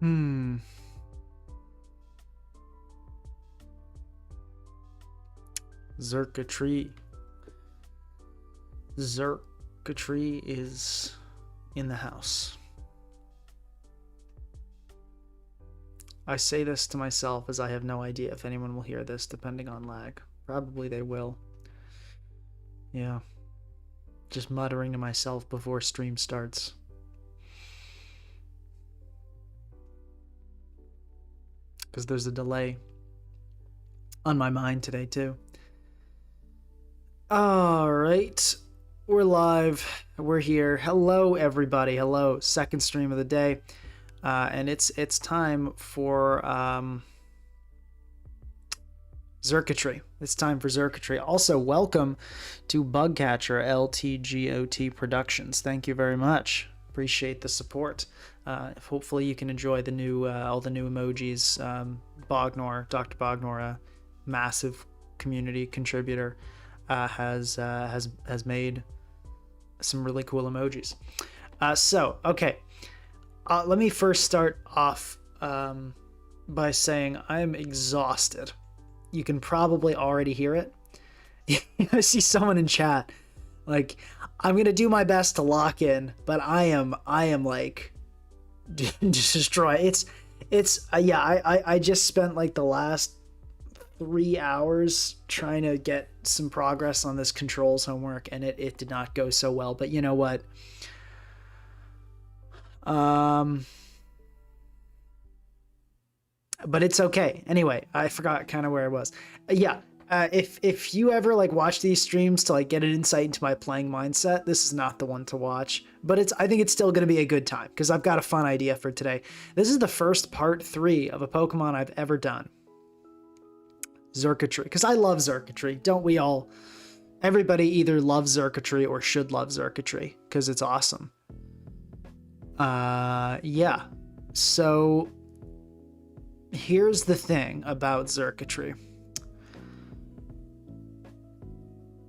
Hmm. Xurkitree. Xurkitree is in the house. I say this to myself as I have no idea if anyone will hear this, depending on lag. Probably they will. Yeah. Just muttering to myself before stream starts. Because there's a delay on my mind today, too. Alright. We're live. We're here. Hello, everybody. Hello. Second stream of the day. And it's time for Xurkitree. It's time for Xurkitree. Also, welcome to Bugcatcher LTGOT Productions. Thank you very much. Appreciate the support. Hopefully, you can enjoy the new all the new emojis. Bognor, Dr. Bognor, a massive community contributor, has made some really cool emojis. So, okay. Let me first start off by saying I am exhausted. You can probably already hear it. I see someone in chat. Like, I'm going to do my best to lock in, but I am like destroy. I just spent like the last 3 hours trying to get some progress on this controls homework, and it did not go so well. But you know what? But it's okay. Anyway, I forgot kind of where I was. If you ever like watch these streams to like get an insight into my playing mindset, this is not the one to watch. But I think it's still going to be a good time because I've got a fun idea for today. This is the first part 3 of a Pokemon I've ever done. Xurkitree, because I love Xurkitree. Don't we all? Everybody either loves Xurkitree or should love Xurkitree because it's awesome. Yeah. So here's the thing about Xurkitree.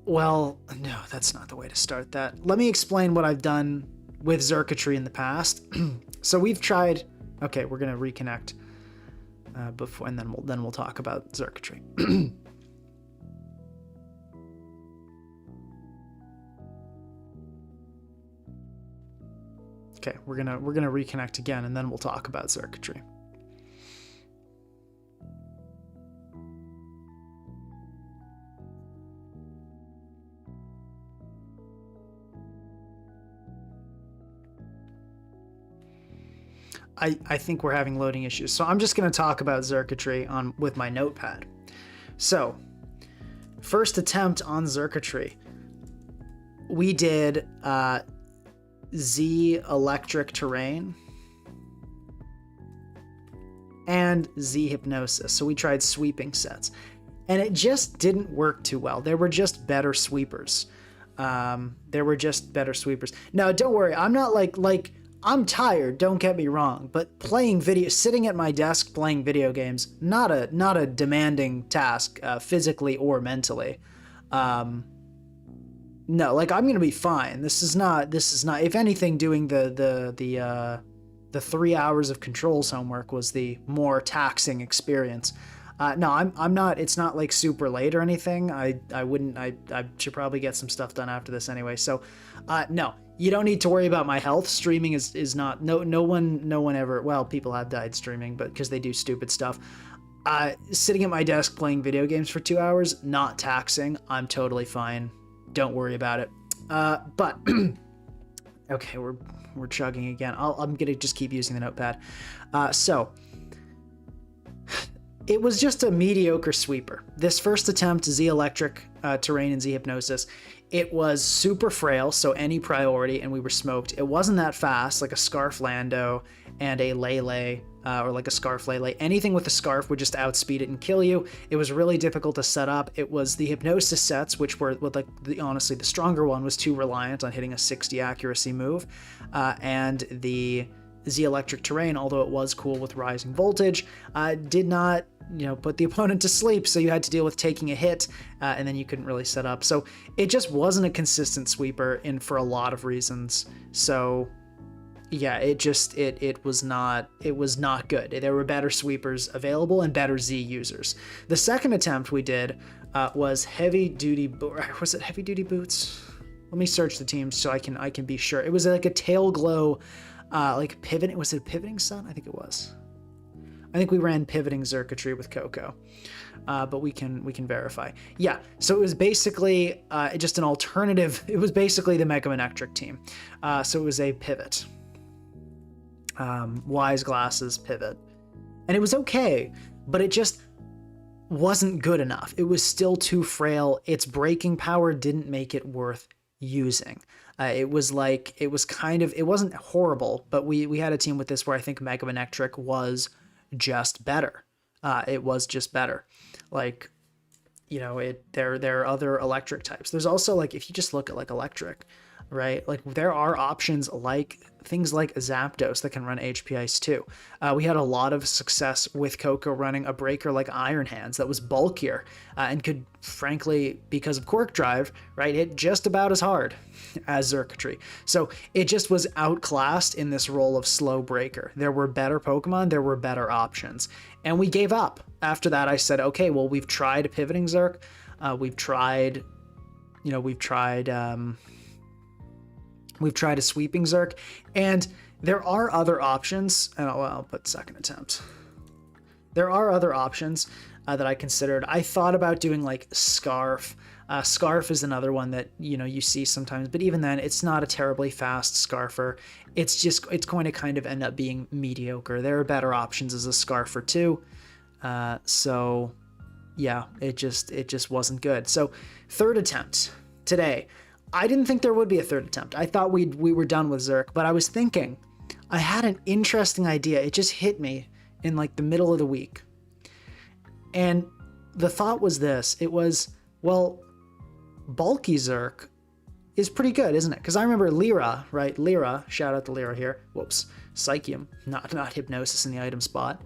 Well, no, that's not the way to start that. Let me explain what I've done with Xurkitree in the past. So we've tried. Okay, we're gonna reconnect before, and then we'll talk about Xurkitree. Okay, we're gonna reconnect again, and then we'll talk about Xurkitree. I think we're having loading issues, so I'm just going to talk about Xurkitree with my notepad. So, first attempt on Xurkitree, we did Z Electric Terrain and Z Hypnosis. So we tried sweeping sets, and it just didn't work too well. There were just better sweepers. Now, don't worry. I'm not like I'm tired, don't get me wrong, but sitting at my desk playing video games, not a demanding task, physically or mentally. No, like I'm gonna be fine. This is not. If anything, doing the 3 hours of controls homework was the more taxing experience. No, I'm not. It's not like super late or anything. I should probably get some stuff done after this anyway. So, no. You don't need to worry about my health. Streaming is not, no one ever, well, people have died streaming, but because they do stupid stuff. Sitting at my desk playing video games for 2 hours, not taxing. I'm totally fine. Don't worry about it. But okay, we're chugging again. I'm gonna just keep using the notepad. So it was just a mediocre sweeper. This first attempt, Z Electric Terrain and Z Hypnosis, it was super frail, so any priority, and we were smoked. It wasn't that fast, like a Scarf Lando and a Lele, or like a Scarf Lele. Anything with a Scarf would just outspeed it and kill you. It was really difficult to set up. It was the Hypnosis sets, which were, honestly, the stronger one was too reliant on hitting a 60 accuracy move, and the Z Electric Terrain, although it was cool with rising voltage, did not put the opponent to sleep, so you had to deal with taking a hit, and then you couldn't really set up. So it just wasn't a consistent sweeper for a lot of reasons. So yeah, it was not good. There were better sweepers available and better Z users. The second attempt we did was heavy duty. Was it heavy duty boots? Let me search the teams so I can be sure. It was like a tail glow, like pivot. Was it a pivoting sun? I think it was. I think we ran pivoting Xurkitree with Coco, but we can verify. Yeah, so it was basically just an alternative. It was basically the Mega Manectric team. So it was a pivot. Wise Glasses pivot, and it was okay, but it just wasn't good enough. It was still too frail. Its braking power didn't make it worth using. It wasn't horrible, but we had a team with this where I think Mega Manectric was just better. It was just better. Like, you know, there are other electric types. There's also, like, if you just look at like electric, right? Like, there are options like things like Zapdos that can run HP Ice too. We had a lot of success with Coco running a breaker like Iron Hands that was bulkier and could, frankly, because of Quark Drive, right, hit just about as hard as Xurkitree. So it just was outclassed in this role of slow breaker. There were better Pokemon, there were better options, and we gave up. After that, I said, okay, well, we've tried pivoting Xurk, we've tried a sweeping Xurk, and there are other options. And I'll put second attempt. There are other options that I considered. I thought about doing like Scarf. Scarf is another one that, you know, you see sometimes, but even then, it's not a terribly fast Scarfer. It's going to kind of end up being mediocre. There are better options as a Scarfer too. So yeah, it just wasn't good. So third attempt today. I didn't think there would be a third attempt. I thought we were done with Xurk, but I was thinking, I had an interesting idea. It just hit me in like the middle of the week. And the thought was this. It was, well, bulky Xurk is pretty good, isn't it? Because I remember Lyra, right? Lyra, shout out to Lyra here. Whoops. Psychium, not Hypnosis in the item spot.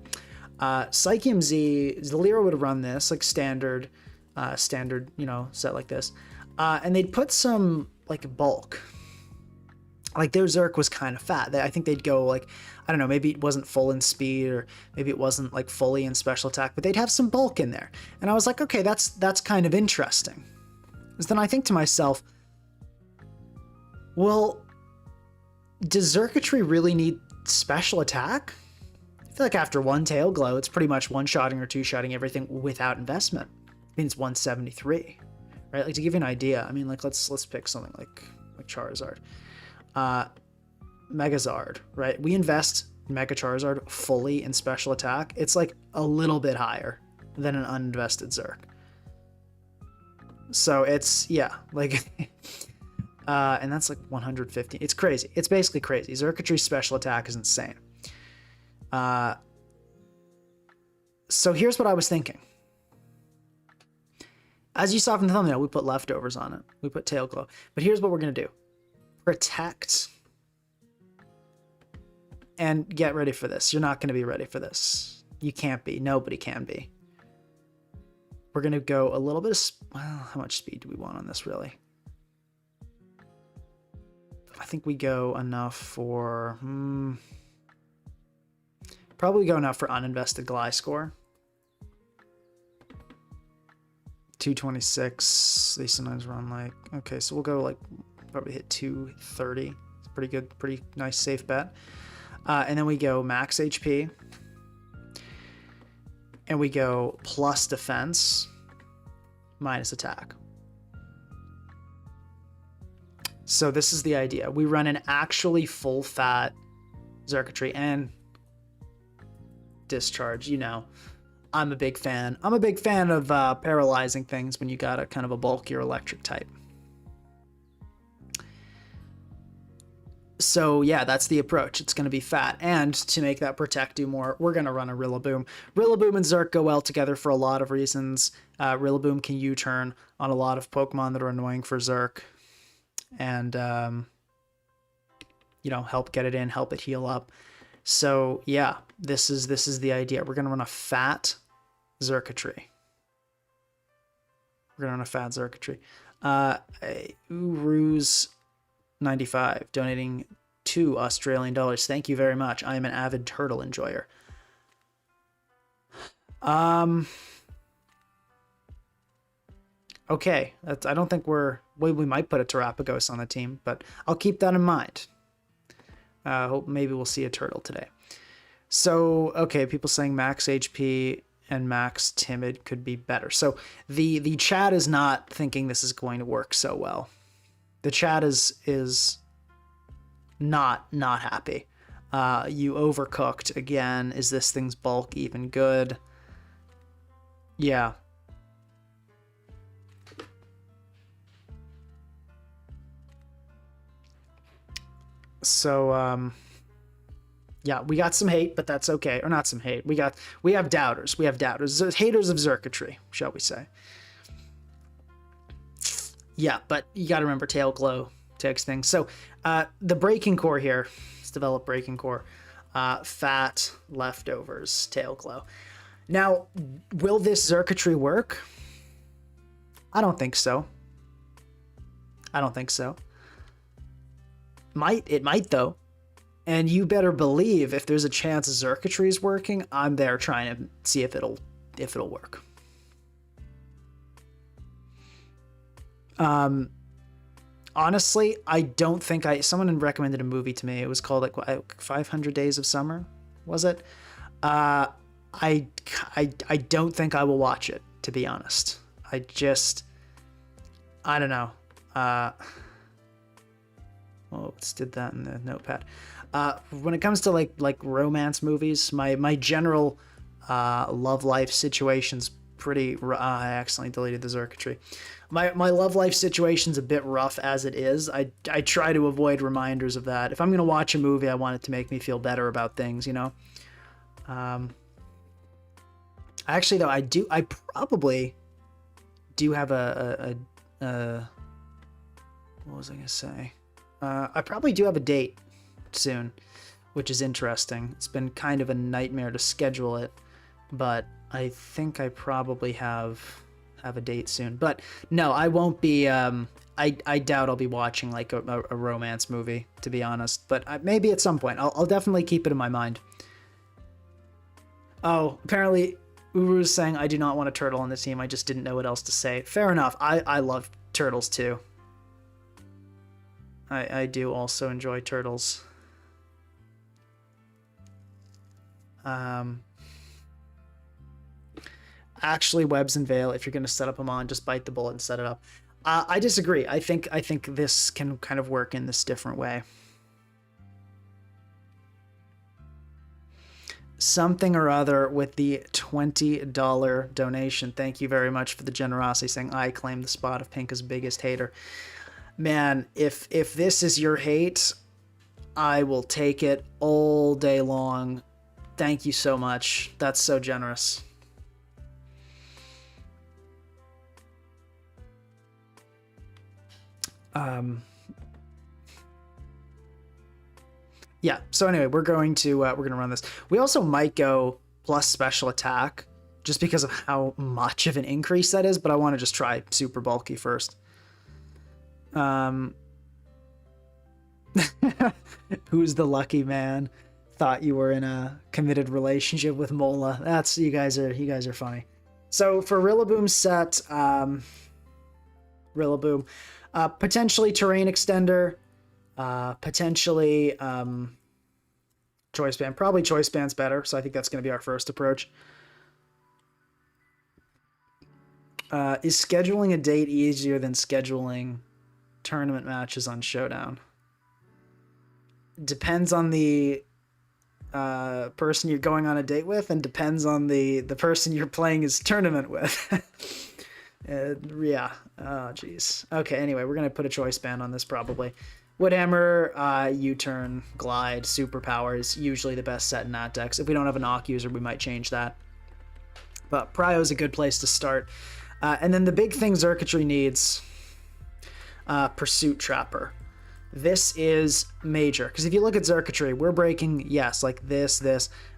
Psychium Z, Lyra would run this, like standard, you know, set like this. And they'd put some like bulk. Like their Xurk was kind of fat. I think they'd go like, I don't know, maybe it wasn't full in speed or maybe it wasn't like fully in special attack, but they'd have some bulk in there. And I was like, okay, that's kind of interesting. Because then I think to myself, well, does Xurkitree really need special attack? I feel like after one tail glow, it's pretty much one-shotting or two-shotting everything without investment. I mean, it's 173. Right, like to give you an idea, I mean, like let's pick something like Charizard, Megazard, right? We invest Mega Charizard fully in special attack. It's like a little bit higher than an uninvested Xurk. So it's, yeah, like, and that's like 150. It's crazy. It's basically crazy. Xurkitree's special attack is insane. So here's what I was thinking. As you saw from the thumbnail, we put leftovers on it. We put tail glow. But here's what we're going to do. Protect. And get ready for this. You're not going to be ready for this. You can't be. Nobody can be. We're going to go a little bit of... Well, how much speed do we want on this, really? I think we go enough for... Probably go enough for uninvested Gliscor. 226. They sometimes run like, okay, so we'll go like probably hit 230. It's pretty good, pretty nice safe bet. And then we go max HP, and we go plus defense minus attack. So this is the idea. We run an actually full fat Xurkitree and discharge. You know, I'm a big fan. I'm a big fan of paralyzing things when you got a kind of a bulkier electric type. So yeah, that's the approach. It's going to be fat. And to make that protect do more, we're going to run a Rillaboom. Rillaboom and Xurk go well together for a lot of reasons. Rillaboom can U-turn on a lot of Pokemon that are annoying for Xurk. And, you know, help get it in, help it heal up. So yeah, this is the idea. We're going to run a fat Xurkitree. We're going to run a fat Xurkitree. Uru's 95, donating $22 Australian dollars. Thank you very much. I am an avid turtle enjoyer. Okay, I don't think we might put a Terapagos on the team, but I'll keep that in mind. Hope maybe we'll see a turtle today. So, okay, people saying max HP and max timid could be better. So the chat is not thinking this is going to work so well. The chat is not happy. You overcooked again. Is this thing's bulk even good? Yeah. So, yeah, we got some hate, but that's okay. Or not some hate. We have doubters. We have doubters. Haters of Xurkitree, shall we say. Yeah, but you got to remember Tail Glow takes things. So, the Breaking Core here. Let's develop Breaking Core. Fat, Leftovers, Tail Glow. Now, will this Xurkitree work? I don't think so. It might though. And you better believe if there's a chance Xurkitree is working, I'm there trying to see if it'll work. Honestly, I don't think someone recommended a movie to me. It was called like 500 Days of Summer, was it? I don't think I will watch it, to be honest. I don't know. Let's did that in the notepad. When it comes to like romance movies, my general love life situation's pretty. I accidentally deleted the Xurkitree. My love life situation's a bit rough as it is. I try to avoid reminders of that. If I'm gonna watch a movie, I want it to make me feel better about things, you know. Actually, though, I probably do have a what was I gonna say? I probably do have a date soon, which is interesting. It's been kind of a nightmare to schedule it, but I think I probably have a date soon. But no, I won't be. I doubt I'll be watching like a romance movie, to be honest. But maybe at some point, I'll definitely keep it in my mind. Oh, apparently Uru's saying I do not want a turtle on the team. I just didn't know what else to say. Fair enough. I love turtles too. I do also enjoy turtles. Actually, Webs and Veil, if you're going to set up them on, just bite the bullet and set it up. I disagree. I think this can kind of work in this different way. Something or other with the $20 donation. Thank you very much for the generosity, saying I claim the spot of Pinka's biggest hater. Man, if this is your hate, I will take it all day long. Thank you so much. That's so generous. Yeah, so anyway, we're going to run this. We also might go plus special attack just because of how much of an increase that is, but I want to just try super bulky first. Who's the lucky man? Thought you were in a committed relationship with Mola. That's you guys are funny. So for Rillaboom's set, Rillaboom, potentially terrain extender, potentially choice band. Probably choice band's better, so I think that's going to be our first approach. Is scheduling a date easier than scheduling tournament matches on Showdown? Depends on the person you're going on a date with, and depends on the person you're playing his tournament with. Yeah. Oh, jeez. Okay, anyway, we're going to put a choice band on this probably. Woodhammer, U-turn, Glide, Superpower is usually the best set in that decks. If we don't have a knock user, we might change that. But Prio is a good place to start. And then the big thing Xurkitree needs, Pursuit Trapper. This is major, because if you look at Xurkitree, we're breaking, yes, like this.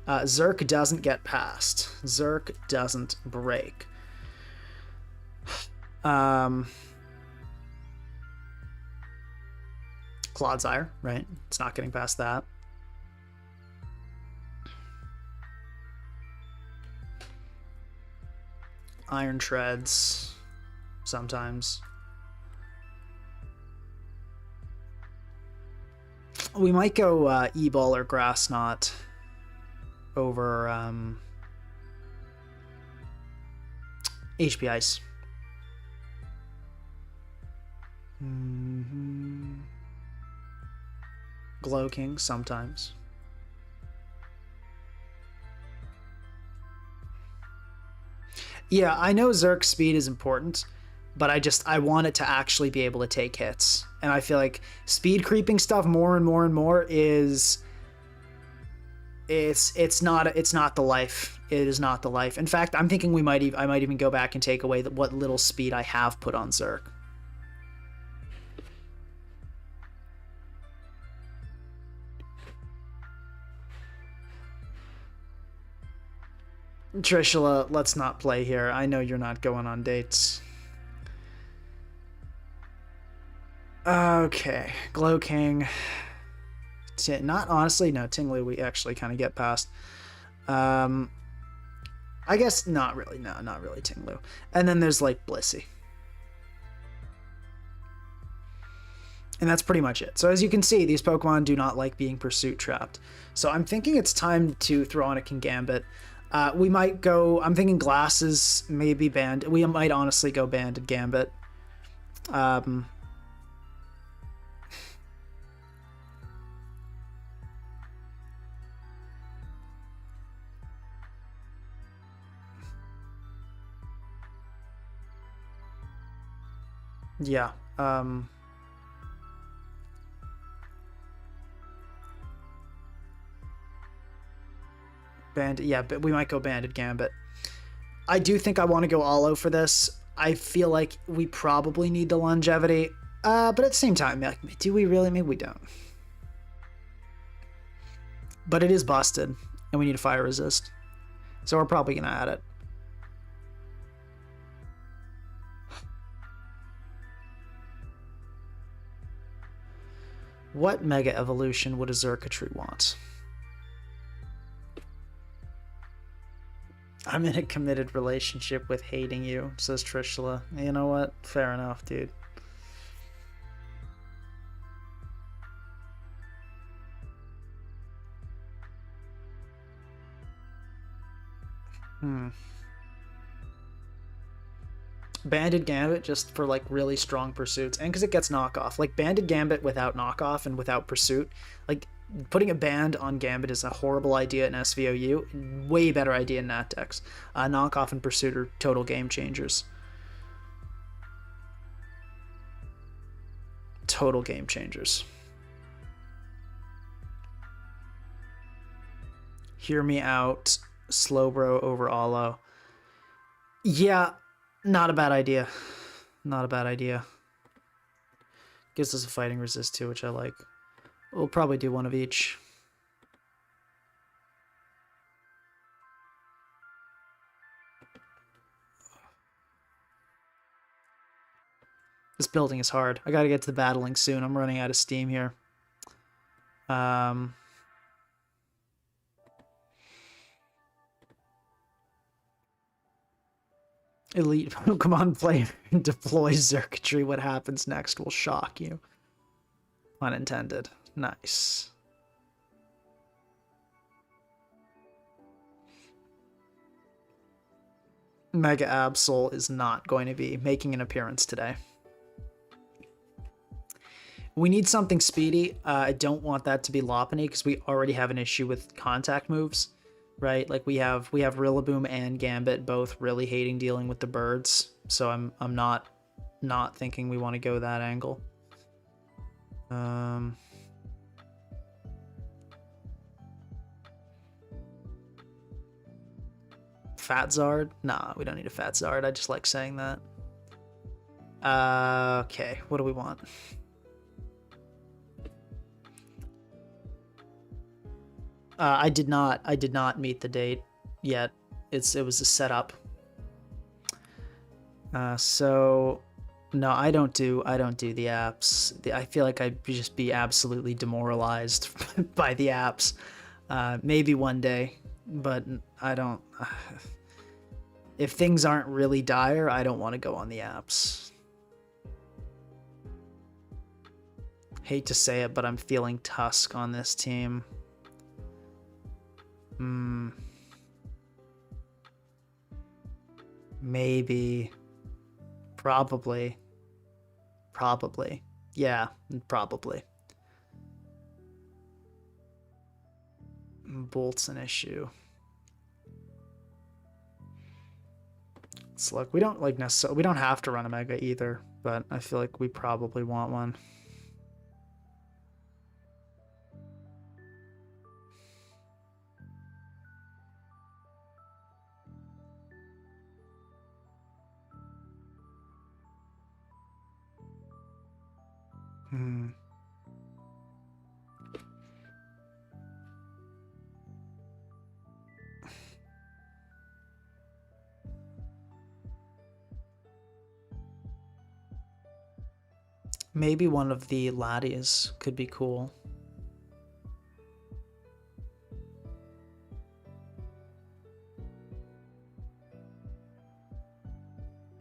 Xurk doesn't get past. Xurk doesn't break. Clodsire, right? It's not getting past that. Iron Treads, sometimes. We might go E-Ball or Grass Knot over HP Ice. Glow King sometimes. Yeah, I know Zerk's speed is important, but I want it to actually be able to take hits. And I feel like speed creeping stuff more and more and more is it's not the life. It is not the life. In fact, I'm thinking I might even go back and take away what little speed I have put on Zerk. Trishula, let's not play here. I know you're not going on dates. Okay, Glow King. Not honestly, no, Tinglu we actually kind of get past. I guess not really. No, not really Tinglu. And then there's like Blissey. And that's pretty much it. So as you can see, these Pokemon do not like being pursuit trapped. So I'm thinking it's time to throw on a Kingambit. We might go, I'm thinking Glasses, maybe Band. We might honestly go Banded Gambit. Yeah. But we might go Banded Gambit. I do think I want to go Aloe for this. I feel like we probably need the longevity, but at the same time, like, do we really? Maybe we don't. But it is busted, and we need a Fire Resist, so we're probably gonna add it. What Mega Evolution would a Xurkitree want? I'm in a committed relationship with hating you, says Trishula. You know what? Fair enough, dude. Banded Gambit just for like really strong pursuits, and because it gets knockoff. Like Banded Gambit without knockoff and without pursuit, like putting a band on Gambit is a horrible idea in SVOU. Way better idea in Natdex. Knockoff and pursuit are total game changers. Total game changers. Hear me out. Slowbro over Aloe. Yeah, not a bad idea. Not a bad idea. Gives us a fighting resist too, which I like. We'll probably do one of each. This building is hard. I gotta get to the battling soon. I'm running out of steam here. Elite Pokemon player deploys Xurkitree. What happens next will shock you. Unintended. Nice. Mega Absol is not going to be making an appearance today. We need something speedy. I don't want that to be Lopunny because we already have an issue with contact moves, right? Like we have Rillaboom and Gambit both really hating dealing with the birds. So I'm not thinking we want to go that angle. Fat Zard? Nah, we don't need a Fat Zard. I just like saying that. Okay, what do we want? I did not meet the date yet. It was a setup. So No, I don't do the apps. I feel like I'd just be absolutely demoralized by the apps. Maybe one day, but I don't. If things aren't really dire, I don't want to go on the apps. Hate to say it, but I'm feeling Tusk on this team. Maybe. Probably. Yeah, probably. Bolt's an issue. Let's look. We don't like necessarily. We don't have to run a mega either, but I feel like we probably want one. Maybe one of the laddies could be cool.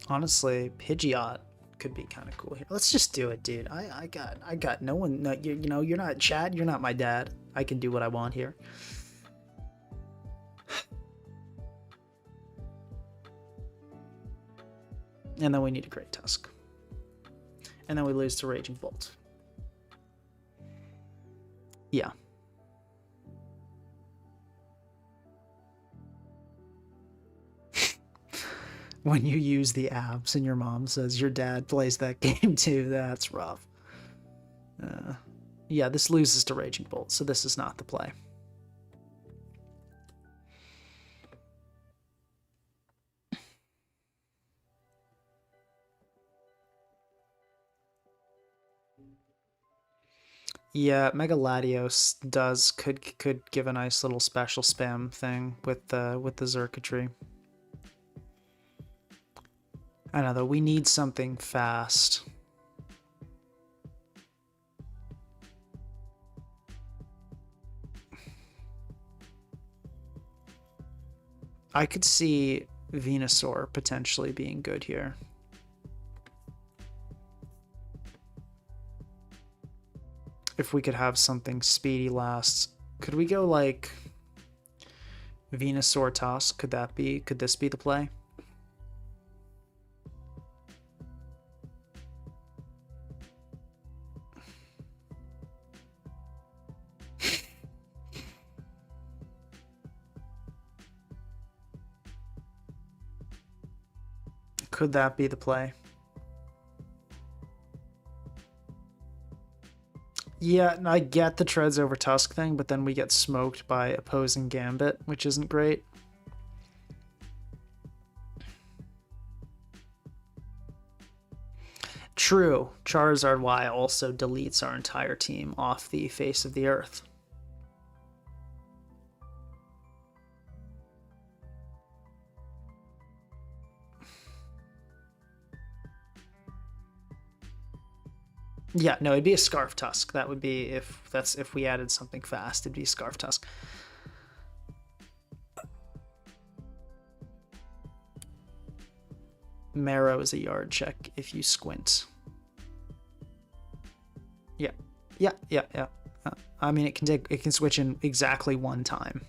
Honestly, Pidgeot could be kind of cool here. Let's just do it, dude. I got no one. No, you know, you're not Chad. You're not my dad. I can do what I want here. And then we need a Great Tusk. And then we lose to Raging Bolt. Yeah. When you use the apps and your mom says your dad plays that game too, that's rough. Yeah, this loses to Raging Bolt, so this is not the play. Yeah, Mega Latios could give a nice little special spam thing with the Xurkitree. I know though, we need something fast. I could see Venusaur potentially being good here. If we could have something speedy last. Could we go like Venusaur Tusk? Could this be the play? Could that be the play? Yeah, I get the treads over Tusk thing, but then we get smoked by opposing Gambit, which isn't great. True, Charizard Y also deletes our entire team off the face of the earth. Yeah, no, it'd be a Scarf Tusk. That would be if we added something fast, it'd be Scarf Tusk. Marrow is a yard check if you squint. Yeah. I mean, it can switch in exactly one time.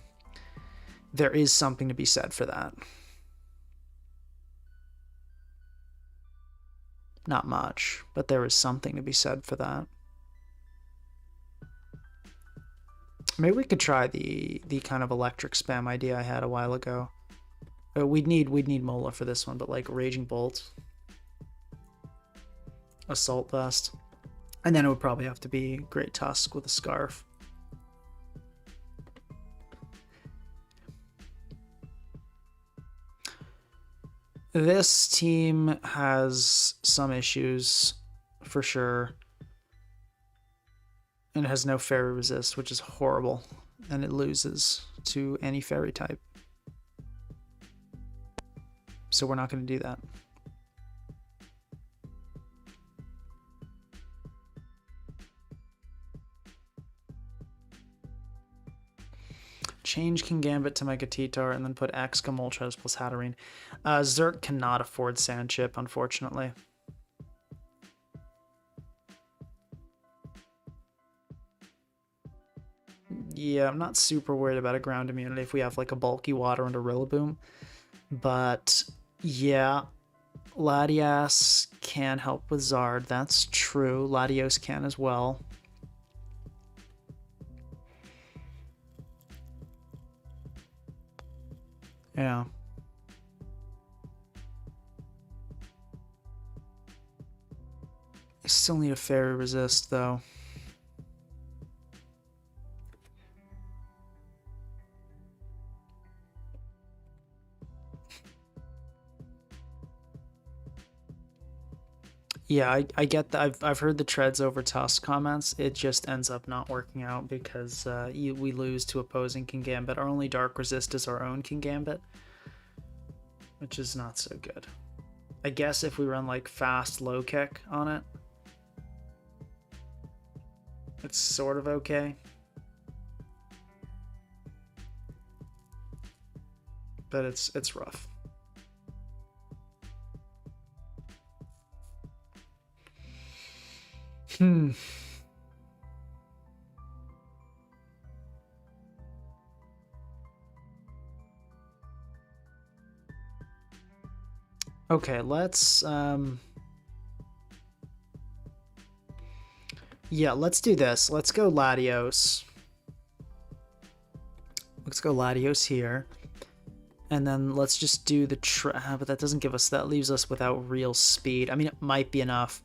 There is something to be said for that. Not much, but there is something to be said for that. Maybe we could try the kind of electric spam idea I had a while ago. We'd need Mola for this one, but like Raging Bolt, Assault Vest, and then it would probably have to be Great Tusk with a Scarf. This team has some issues, for sure. And it has no Fairy Resist, which is horrible. And it loses to any Fairy type. So we're not going to do that. Change King Gambit to Mega T-Tar and then put X Moltres plus Hatterene. Zerk cannot afford Sand Chip, unfortunately. Yeah, I'm not super worried about a ground immunity if we have like a bulky water and a Rillaboom. But yeah, Latias can help with Zard. That's true. Latios can as well. Yeah. I still need a Fairy Resist though. Yeah, I get that. I've heard the treads over Tusk comments. It just ends up not working out because we lose to opposing King Gambit. Our only Dark Resist is our own King Gambit, which is not so good. I guess if we run like fast low kick on it, it's sort of okay. But it's rough. Okay, let's yeah, let's do this. Let's go Latios. Let's go Latios here. And then let's just do the but that doesn't give us, that leaves us without real speed. I mean, it might be enough.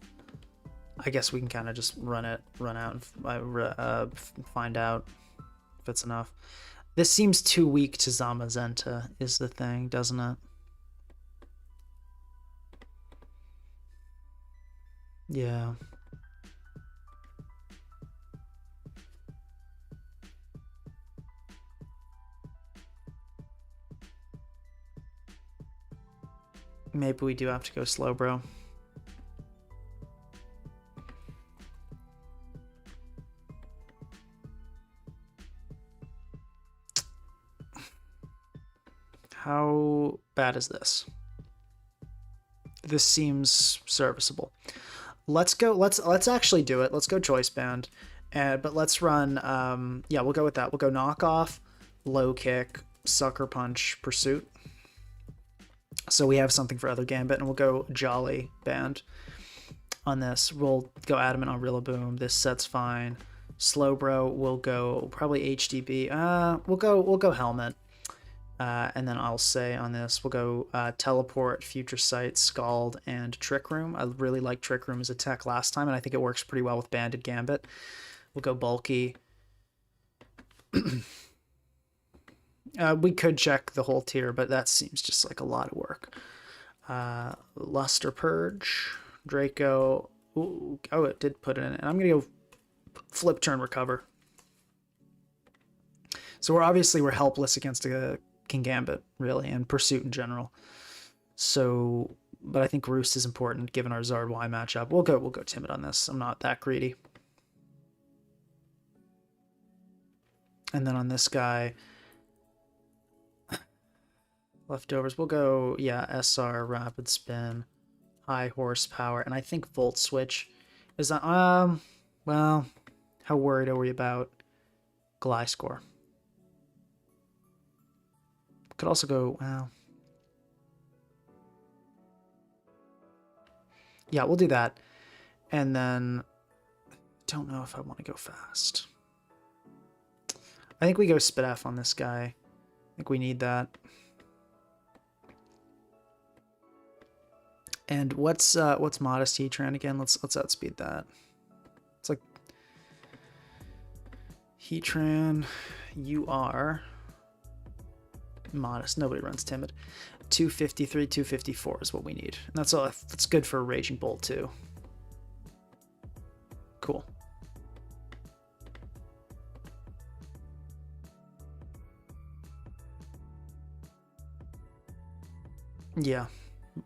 I guess we can kind of just run out and find out if it's enough. This seems too weak to Zamazenta is the thing, doesn't it? Yeah. Maybe we do have to go slow, bro. How bad is this? This seems serviceable. Let's go. Let's actually do it. Let's go Choice Band, but let's run. Yeah, we'll go with that. We'll go Knockoff, Low Kick, Sucker Punch, Pursuit. So we have something for other Gambit, and we'll go Jolly Band on this. We'll go Adamant on Rillaboom. This set's fine. Slowbro, we'll go probably HDB. We'll go Helmet. And then I'll say on this, we'll go Teleport, Future Sight, Scald, and Trick Room. I really like Trick Room as a tech last time, and I think it works pretty well with Banded Gambit. We'll go Bulky. We could check the whole tier, but that seems just like a lot of work. Luster Purge, Draco. Ooh, oh, it did put it in. And I'm going to go Flip Turn Recover. So we're helpless against a King Gambit, really, and Pursuit in general. So, but I think Roost is important given our Zard Y matchup. We'll go Timid on this. I'm not that greedy. And then on this guy, leftovers, we'll go, yeah, SR, Rapid Spin, High Horsepower, and I think Volt Switch. Is that, well, how worried are we about Gliscor? Could also go, well, yeah, we'll do that. And then, don't know if I want to go fast. I think we go Spit F on this guy. I think we need that. And what's Modest Heatran again? Let's outspeed that. It's like Heatran, you are Modest. Nobody runs Timid. 253, 254 is what we need. And that's all. That's good for a Raging Bolt too. Cool. Yeah.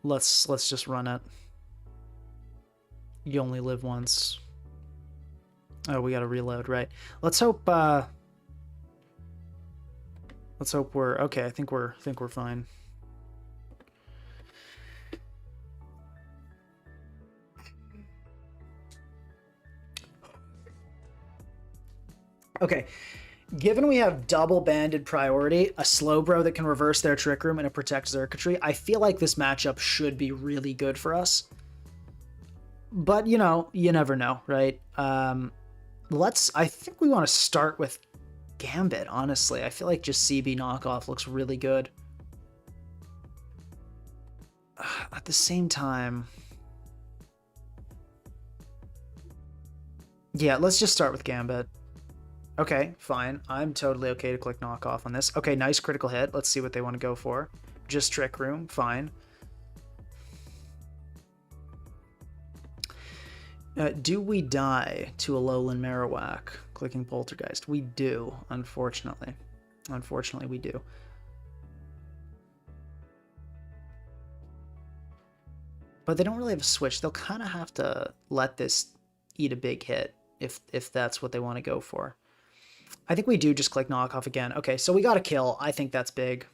Let's just run it. You only live once. Oh, we gotta reload, right? Let's hope Let's hope we're okay. I think we're fine. Okay. Given we have double banded priority, a Slowbro that can reverse their Trick Room and a Protect Xurkitree, I feel like this matchup should be really good for us. But, you know, you never know, right? I think we want to start with Gambit, honestly. I feel like just CB knockoff looks really good. At the same time... Yeah, let's just start with Gambit. Okay, fine. I'm totally okay to click knockoff on this. Okay, nice critical hit. Let's see what they want to go for. Just Trick Room, fine. Do we die to a Alolan Marowak clicking Poltergeist? We do, unfortunately. Unfortunately, we do. But they don't really have a switch. They'll kind of have to let this eat a big hit if that's what they want to go for. I think we do just click knockoff again. Okay, so we got a kill. I think that's big.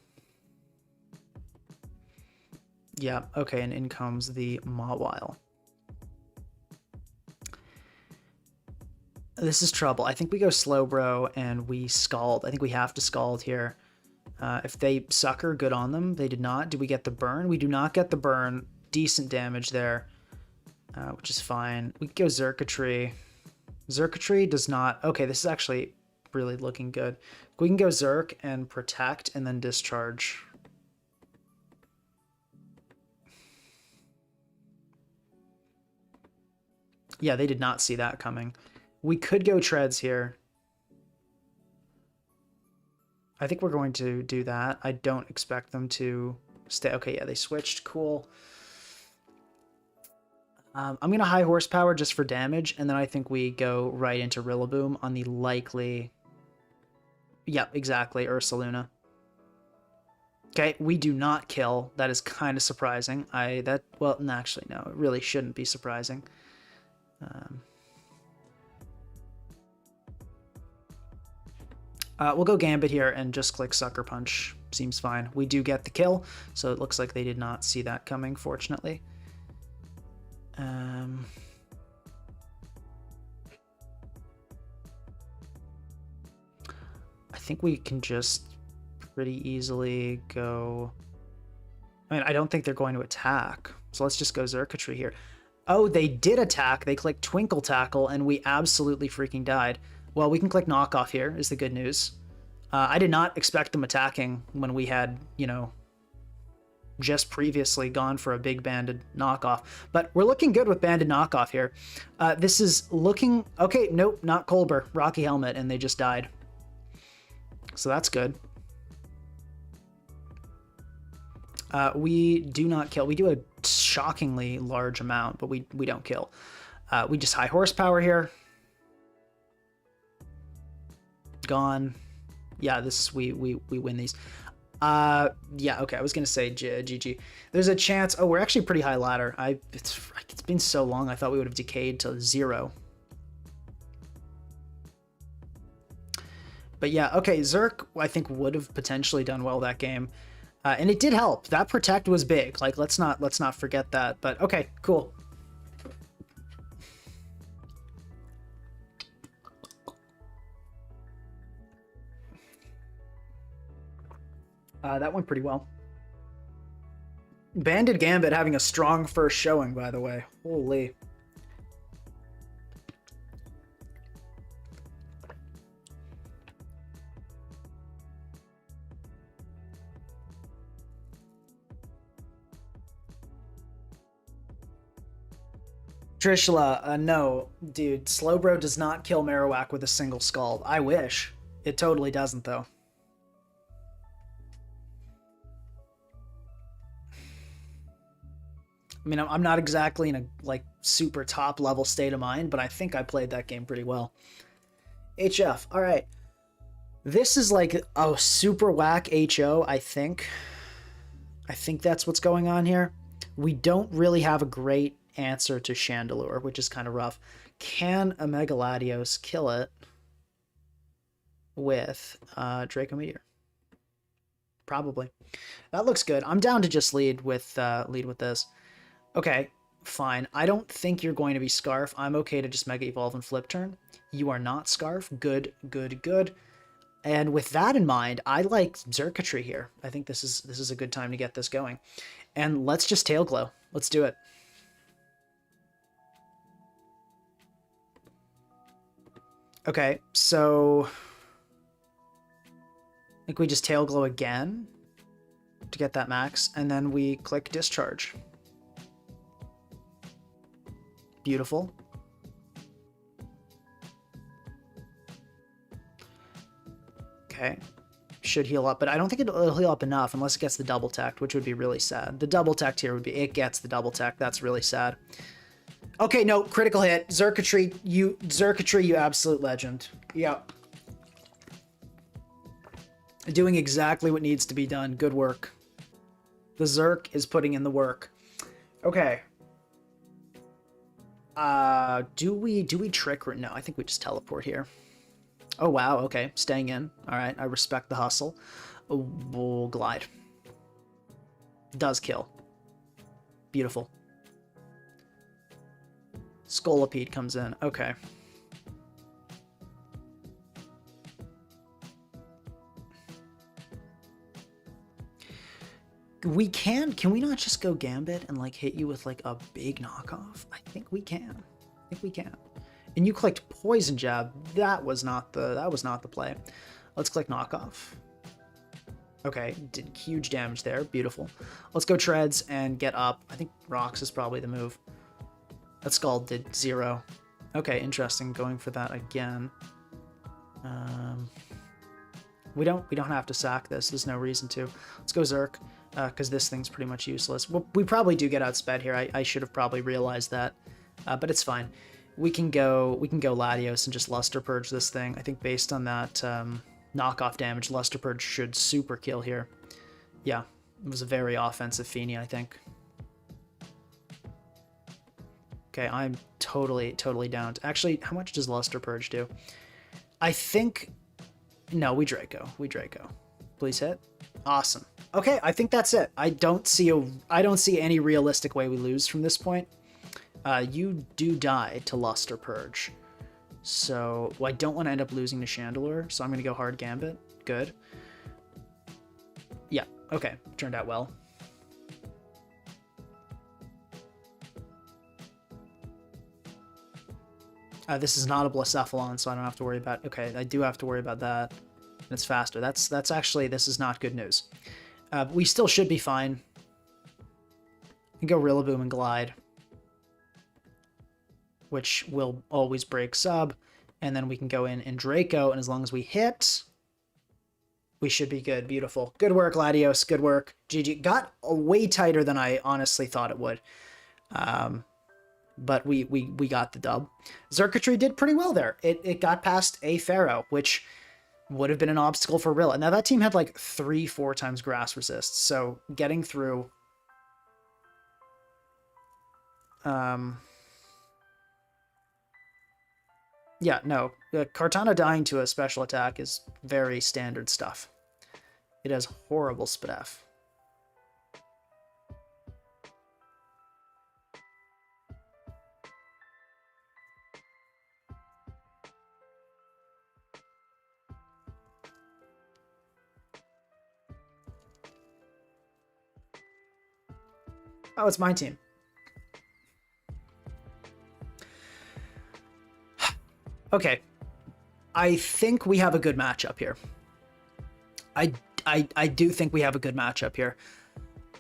Yeah, okay, and in comes the Mawile. This is trouble. I think we go Slowbro and we Scald. I think we have to Scald here. If they Sucker, good on them. They did not. Do we get the burn? We do not get the burn. Decent damage there, which is fine. We can go Xurkitree. Xurkitree does not... Okay, this is actually really looking good. We can go Xurk and Protect and then Discharge. Yeah, they did not see that coming. We could go Treads here. I think we're going to do that. I don't expect them to stay. Okay, yeah, they switched. Cool. I'm going to high horsepower just for damage, and then I think we go right into Rillaboom on the likely... Yep, exactly, Ursaluna. Okay, we do not kill. That is kind of surprising. Well, no, actually, no, it really shouldn't be surprising. We'll go Gambit here and just click Sucker Punch. Seems fine. We do get the kill, so it looks like they did not see that coming, fortunately. I think we can just pretty easily go... I mean, I don't think they're going to attack, so let's just go Xurkitree here. Oh, they did attack. They clicked Twinkle Tackle, and we absolutely freaking died. Well, we can click Knockoff here, is the good news. I did not expect them attacking when we had, you know, just previously gone for a big banded knockoff. But we're looking good with banded knockoff here. This is looking... Okay, nope, not Colbur. Rocky Helmet, and they just died. So that's good. We do not kill. We do a shockingly large amount, but we don't kill. We just high horsepower here. Gone. Yeah, we win these. Yeah, okay, I was gonna say GG. There's a chance... Oh, we're actually pretty high ladder. It's been so long, I thought we would have decayed to 0. But yeah, okay, Zerk, I think, would have potentially done well that game. And it did help. That Protect was big. Like, let's not forget that. But okay, cool. That went pretty well. Banded Gambit having a strong first showing, by the way. Holy. Trishla, no, dude. Slowbro does not kill Marowak with a single Scald. I wish. It totally doesn't, though. I mean, I'm not exactly in a, like, super top-level state of mind, but I think I played that game pretty well. HF, alright. This is, like, a super whack HO, I think. I think that's what's going on here. We don't really have a great answer to Chandelure, which is kind of rough. Can a Mega Latios kill it with Draco Meteor? probably. That looks good. I'm down to just lead with this. Okay, fine. I don't think you're going to be Scarf. I'm okay to just Mega Evolve and Flip Turn. You are not Scarf. Good, good, good. And with that in mind, I like Xurkitree here. I think this is a good time to get this going. And let's just Tail Glow. Let's do it. Okay, so I think we just Tail Glow again to get that max, and then we click Discharge. Beautiful. Okay. Should heal up, but I don't think it'll heal up enough unless it gets the double tech, which would be really sad. The double tech here would be, it gets the double tech. That's really sad. Okay, no, critical hit. Xurkitree, you absolute legend. Yep. Doing exactly what needs to be done. Good work. The Zerk is putting in the work. Okay. Do we trick? No, I think we just teleport here. Oh, wow. Okay. Staying in. All right. I respect the hustle. Oh, we'll glide. Does kill. Beautiful. Scolipede comes in. Okay. Can we not just go Gambit and like hit you with like a big knockoff? I think we can. And you clicked Poison Jab. That was not the play. Let's click Knockoff. Okay, did huge damage there. Beautiful. Let's go Treads and get up. I think Rocks is probably the move. That Scald did 0. Okay, interesting. Going for that again. We don't have to sack this. There's no reason to. Let's go Zerk, because this thing's pretty much useless. Well, we probably do get outsped here. I should have probably realized that, but it's fine. We can go Latios and just Luster Purge this thing. I think based on that knockoff damage, Luster Purge should super kill here. Yeah, it was a very offensive Feeny, I think. Okay, I'm totally down. Actually, how much does Luster Purge do? I think... No, we Draco. Please hit. Awesome. Okay, I think that's it. I don't see any realistic way we lose from this point. You do die to Luster Purge. So, well, I don't want to end up losing to Chandelure, so I'm going to go hard Gambit. Good. Yeah, okay. Turned out well. This is not a Blacephalon, so I don't have to worry about... Okay, I do have to worry about that. And it's faster. That's actually... This is not good news. We still should be fine. We can go Rillaboom and Glide, which will always break sub. And then we can go in and Draco, and as long as we hit, we should be good. Beautiful. Good work, Latios. Good work. GG. Got way tighter than I honestly thought it would. But we got the dub. Xurkitree did pretty well there. It got past a Pharaoh, which would have been an obstacle for Rilla. Now that team had like 3-4 times grass resist, so getting through... Yeah, no. Kartana dying to a special attack is very standard stuff. It has horrible SPDF. Oh, it's my team. Okay. I think we have a good matchup here. I do think we have a good matchup here.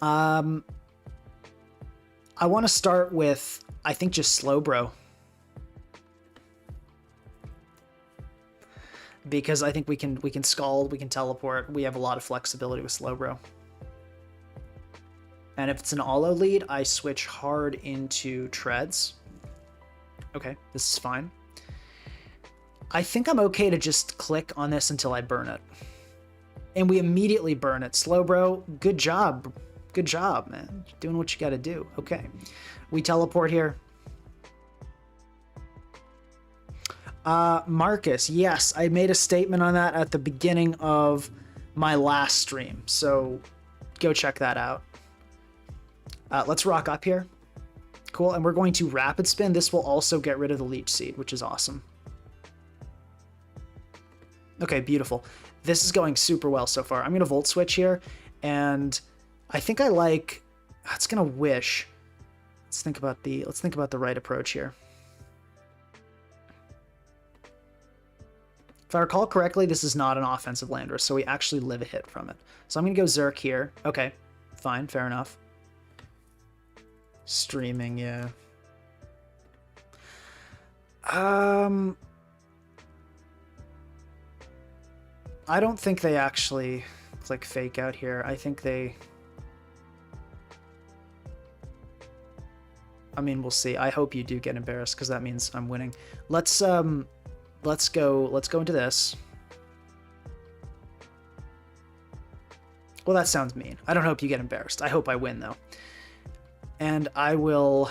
I want to start with, I think, just Slowbro. Because I think we can Scald, we can Teleport. We have a lot of flexibility with Slowbro. And if it's an Olo lead, I switch hard into Treads. Okay, this is fine. I think I'm okay to just click on this until I burn it. And we immediately burn it. Slowbro, good job. Good job, man. You're doing what you gotta do. Okay. We teleport here. Marcus, yes, I made a statement on that at the beginning of my last stream, so go check that out. Let's rock up here. Cool, and we're going to Rapid Spin. This will also get rid of the Leech Seed, which is awesome. Okay, beautiful. This is going super well so far. I'm going to Volt Switch here, and I think I like... It's going to Wish. Let's think about the right approach here. If I recall correctly, this is not an offensive Landorus, so we actually live a hit from it. So I'm going to go Zerk here. Okay, fine, fair enough. Streaming, yeah. I don't think they actually click Fake Out here. I think they... I mean, we'll see. I hope you do get embarrassed, because that means I'm winning. Let's go into this. Well, that sounds mean. I don't hope you get embarrassed. I hope I win, though. And I will...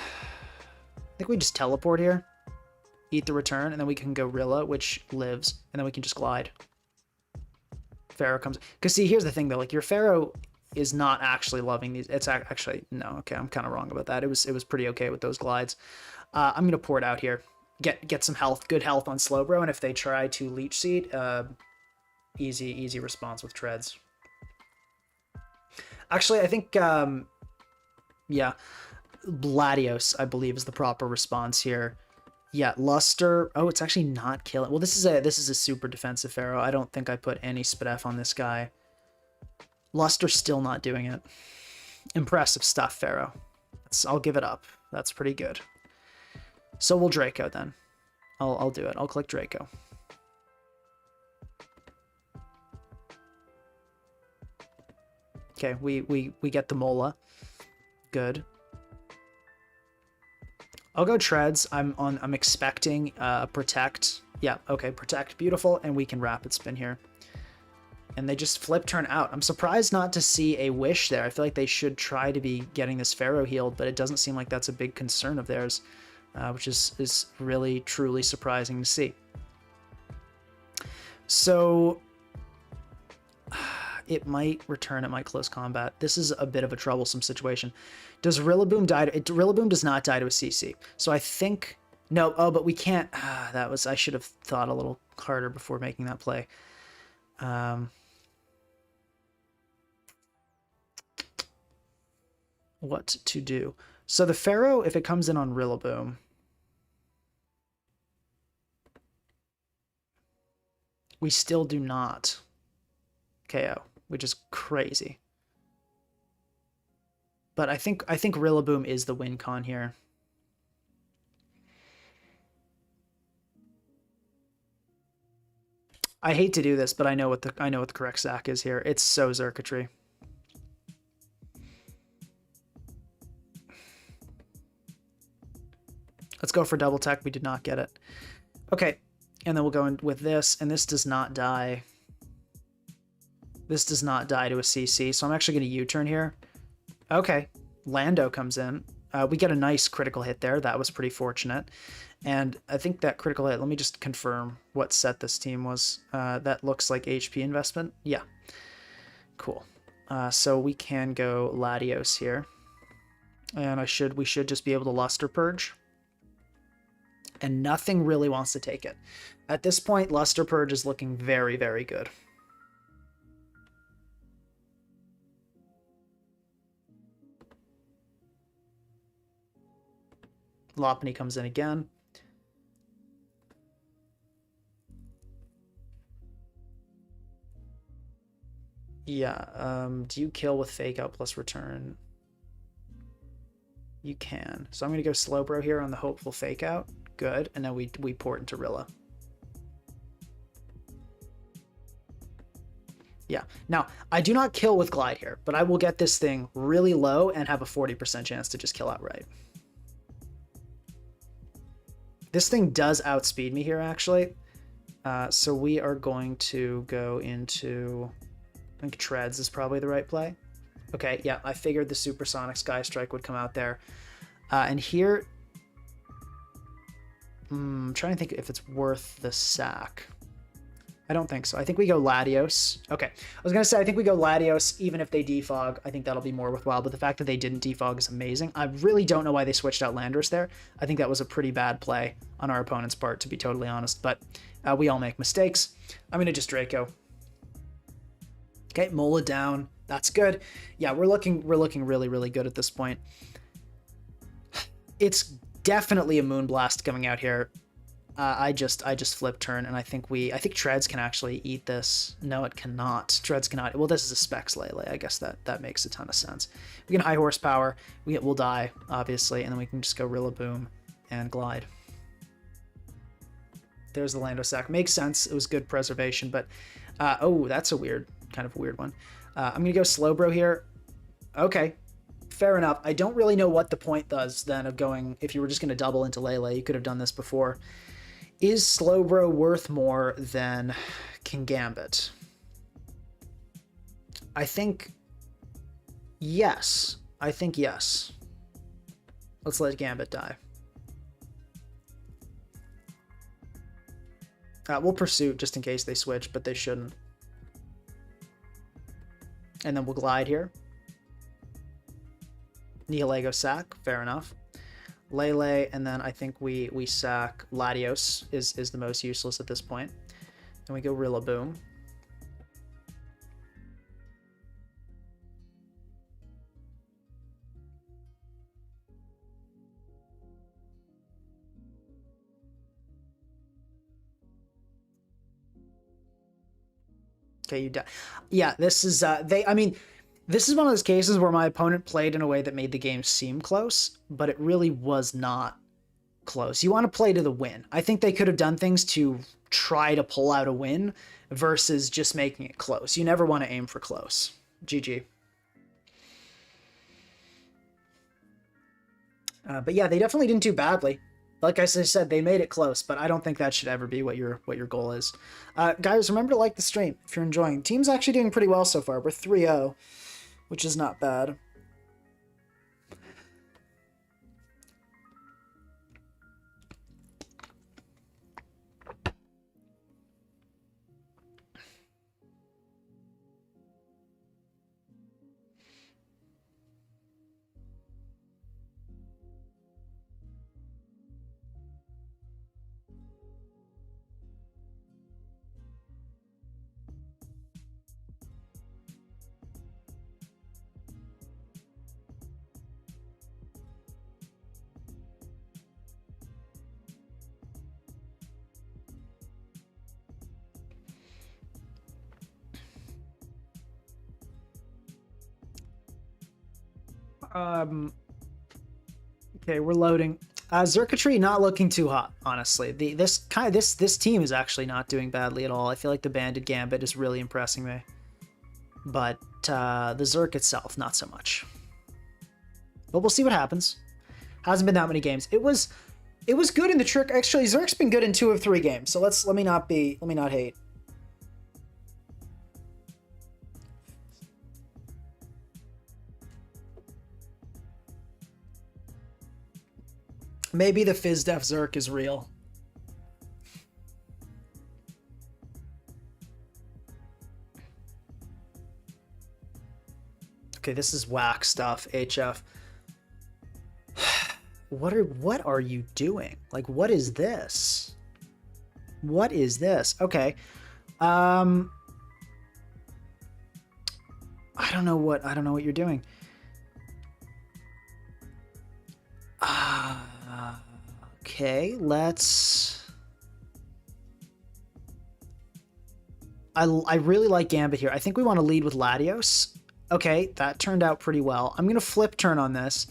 I think we just teleport here. Eat the return, and then we can go Rilla, which lives, and then we can just glide. Pharaoh comes... Because, see, here's the thing, though. Like, your Pharaoh is not actually loving these. It's actually... No, okay, I'm kind of wrong about that. It was pretty okay with those glides. I'm going to pour it out here. Get some health, good health on Slowbro, and if they try to Leech Seed, easy response with Treads. Actually, I think, yeah, Latios, I believe, is the proper response here. Yeah, Luster. Oh, it's actually not killing. Well, this is a super defensive Pharaoh. I don't think I put any SPDF on this guy. Luster's still not doing it. Impressive stuff, Pharaoh. I'll give it up. That's pretty good. So we'll Draco then. I'll do it. I'll click Draco. Okay, we get the Mola. Good. I'll go Treads. I'm expecting Protect. Yeah, okay, Protect, beautiful, and we can Rapid Spin here. And they just flip turn out. I'm surprised not to see a Wish there. I feel like they should try to be getting this Pharaoh healed, but it doesn't seem like that's a big concern of theirs, which is really, truly surprising to see. So it might return at my close combat. This is a bit of a troublesome situation. Does Rillaboom die? Rillaboom does not die to a CC. So I think... No, oh, but we can't... I should have thought a little harder before making that play. What to do? So the Pharaoh, if it comes in on Rillaboom... We still do not KO, which is crazy. But I think Rillaboom is the win con here. I hate to do this, but I know what the correct sack is here. It's so Xurkitree. Let's go for double tech. We did not get it. Okay, and then we'll go in with this, and this does not die. This does not die to a CC, so I'm actually going to U-turn here. Okay, Lando comes in. We get a nice critical hit there. That was pretty fortunate. And I think that critical hit, let me just confirm what set this team was. That looks like HP investment. Yeah, cool. So we can go Latios here. And we should just be able to Luster Purge. And nothing really wants to take it. At this point, Luster Purge is looking very, very good. Lopunny comes in again. Yeah, do you kill with Fake Out plus Return? You can. So I'm going to go Slowbro here on the hopeful Fake Out. Good. And then we port into Rilla. Yeah. Now, I do not kill with Glide here, but I will get this thing really low and have a 40% chance to just kill outright. This thing does outspeed me here, actually. So we are going to go into... I think Treads is probably the right play. Okay, yeah, I figured the Supersonic Sky Strike would come out there. And here... I'm trying to think if it's worth the sack. I don't think so. I think we go Latios. Okay. I was going to say, I think we go Latios, even if they defog. I think that'll be more worthwhile. But the fact that they didn't defog is amazing. I really don't know why they switched out Landorus there. I think that was a pretty bad play on our opponent's part, to be totally honest. But we all make mistakes. I'm going to just Draco. Okay, Mola down. That's good. Yeah, we're looking really, really good at this point. It's definitely a Moonblast coming out here. I just flip turn, and I think Treads can actually eat this. No, it cannot. Treads cannot. Well, this is a Specs Lele. I guess that makes a ton of sense. We can high horsepower. We'll die, obviously, and then we can just go Rillaboom and glide. There's the Lando sack. Makes sense. It was good preservation, but oh, that's a kind of weird one. I'm gonna go Slowbro here. Okay. Fair enough. I don't really know what the point does then of going, if you were just going to double into Lele, you could have done this before. Is Slowbro worth more than Kingambit? I think yes. I think yes. Let's let Gambit die. We'll Pursuit just in case they switch, but they shouldn't. And then we'll Glide here. Nihilego sack, fair enough. Lele, and then I think we sack Latios is the most useless at this point. And we go Rillaboom. Okay, you die. Yeah, this is this is one of those cases where my opponent played in a way that made the game seem close, but it really was not close. You want to play to the win. I think they could have done things to try to pull out a win versus just making it close. You never want to aim for close. GG. But yeah, they definitely didn't do badly. Like I said, they made it close, but I don't think that should ever be what your goal is. Guys, remember to like the stream if you're enjoying. Team's actually doing pretty well so far. We're 3-0, which is not bad. Okay, we're loading. Xurkitree not looking too hot, honestly. This team is actually not doing badly at all. I feel like the Banded Gambit is really impressing me, but the Zerk itself not so much. But we'll see what happens. Hasn't been that many games. It was good in the trick. Actually, Zerk's been good in 2 of 3 games. So let me not hate. Maybe the FizzDef Zerk is real. Okay, this is whack stuff, HF. What are you doing? Like, what is this? What is this? Okay. I don't know what you're doing. Okay, let's... I really like Gambit here. I think we want to lead with Latios. Okay, that turned out pretty well. I'm going to flip turn on this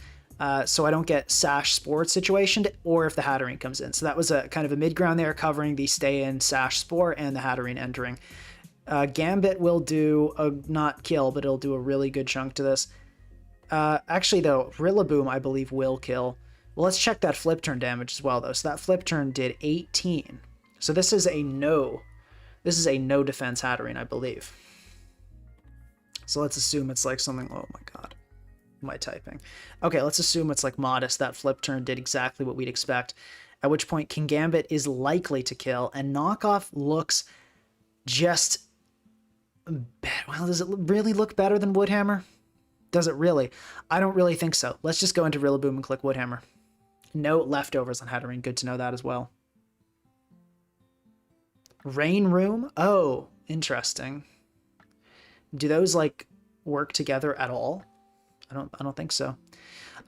so I don't get Sash Spore situationed, or if the Hatterene comes in. So that was a kind of a mid-ground there, covering the stay-in Sash Spore and the Hatterene entering. Gambit will do a not kill, but it'll do a really good chunk to this. Actually, though, Rillaboom, I believe, will kill. Well, let's check that flip turn damage as well, though. So that flip turn did 18. So this is a no defense Hatterene, I believe. So let's assume it's like something... Oh my god. My typing. Okay, let's assume it's like modest. That flip turn did exactly what we'd expect. At which point, Kingambit is likely to kill, and Knockoff looks just, well, does it really look better than Woodhammer? Does it really? I don't really think so. Let's just go into Rillaboom and click Woodhammer. No leftovers on Hatterene. Good to know that as well. Rain Room? Oh, interesting. Do those like work together at all? I don't think so.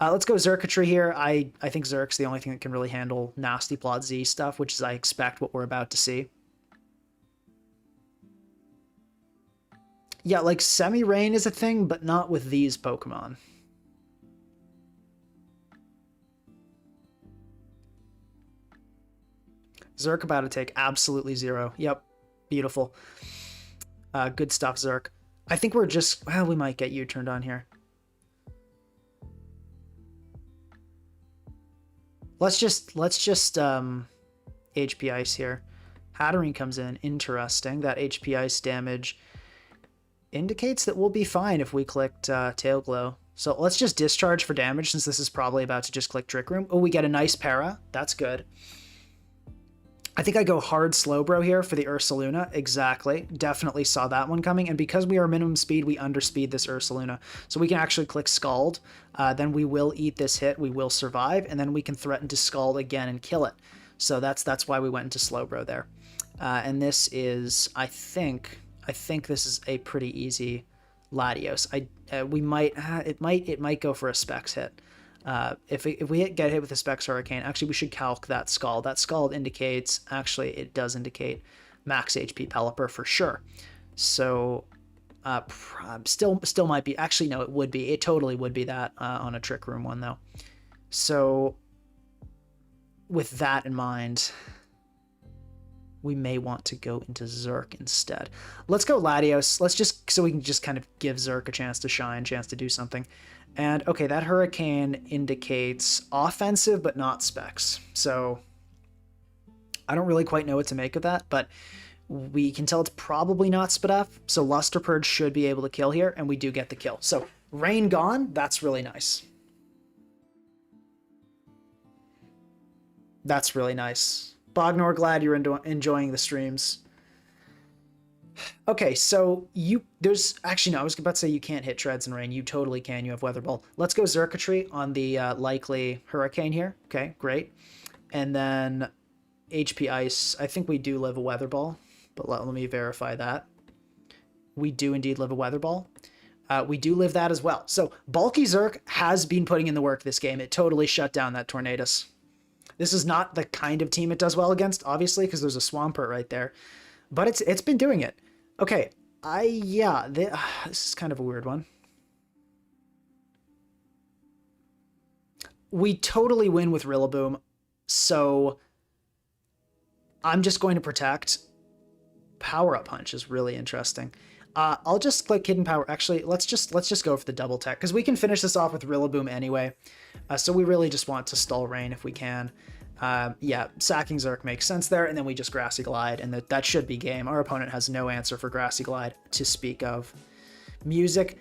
Let's go Xurkitree here. I think Zerk's the only thing that can really handle nasty Plot Z stuff, which is I expect what we're about to see. Yeah, like Semi-Rain is a thing, but not with these Pokemon. Zerk about to take absolutely 0. Yep, beautiful. Good stuff, Zerk. I think we're just, well, we might get you turned on here. Let's just HP Ice here. Hatterene comes in, interesting. That HP Ice damage indicates that we'll be fine if we clicked Tail Glow. So let's just discharge for damage since this is probably about to just click Trick Room. Oh, we get a nice para. That's good. I think I go hard Slowbro here for the Ursaluna. Exactly. Definitely saw that one coming. And because we are minimum speed, we underspeed this Ursaluna. So we can actually click Scald. Then we will eat this hit. We will survive. And then we can threaten to Scald again and kill it. So that's why we went into Slowbro there. And this is, I think this is a pretty easy Latios. It might go for a Specs hit. If we get hit with a Specs Hurricane, actually we should calc that Scald. That Scald indicates, actually it does indicate max HP Pelipper for sure. So still might be, actually no, it would be, it totally would be that on a Trick Room one though. So with that in mind, we may want to go into Zerk instead. Let's go Latios. Let's just, so we can just kind of give Zerk a chance to shine, chance to do something. And okay, that Hurricane indicates offensive, but not Specs. So I don't really quite know what to make of that, but we can tell it's probably not Spit Up. So Luster Purge should be able to kill here, and we do get the kill. So Rain gone, that's really nice. That's really nice. Bognor, glad you're enjoying the streams. Okay, so there's actually, no, I was about to say you can't hit Treads in Rain. You totally can. You have Weather Ball. Let's go Xurkitree on the likely Hurricane here. Okay, great. And then HP Ice. I think we do live a Weather Ball, but let me verify that. We do indeed live a Weather Ball. We do live that as well. So Bulky Zerk has been putting in the work this game. It totally shut down that Tornadus. This is not the kind of team it does well against, obviously, because there's a Swampert right there. But it's been doing it. Okay, this is kind of a weird one. We totally win with Rillaboom, so I'm just going to protect. Power-Up Punch is really interesting. I'll just click Hidden Power. Actually, let's just go for the double tech, because we can finish this off with Rillaboom anyway. So we really just want to stall Rain if we can. Yeah, sacking Zerk makes sense there, and then we just Grassy Glide, and that should be game. Our opponent has no answer for Grassy Glide to speak of. Music.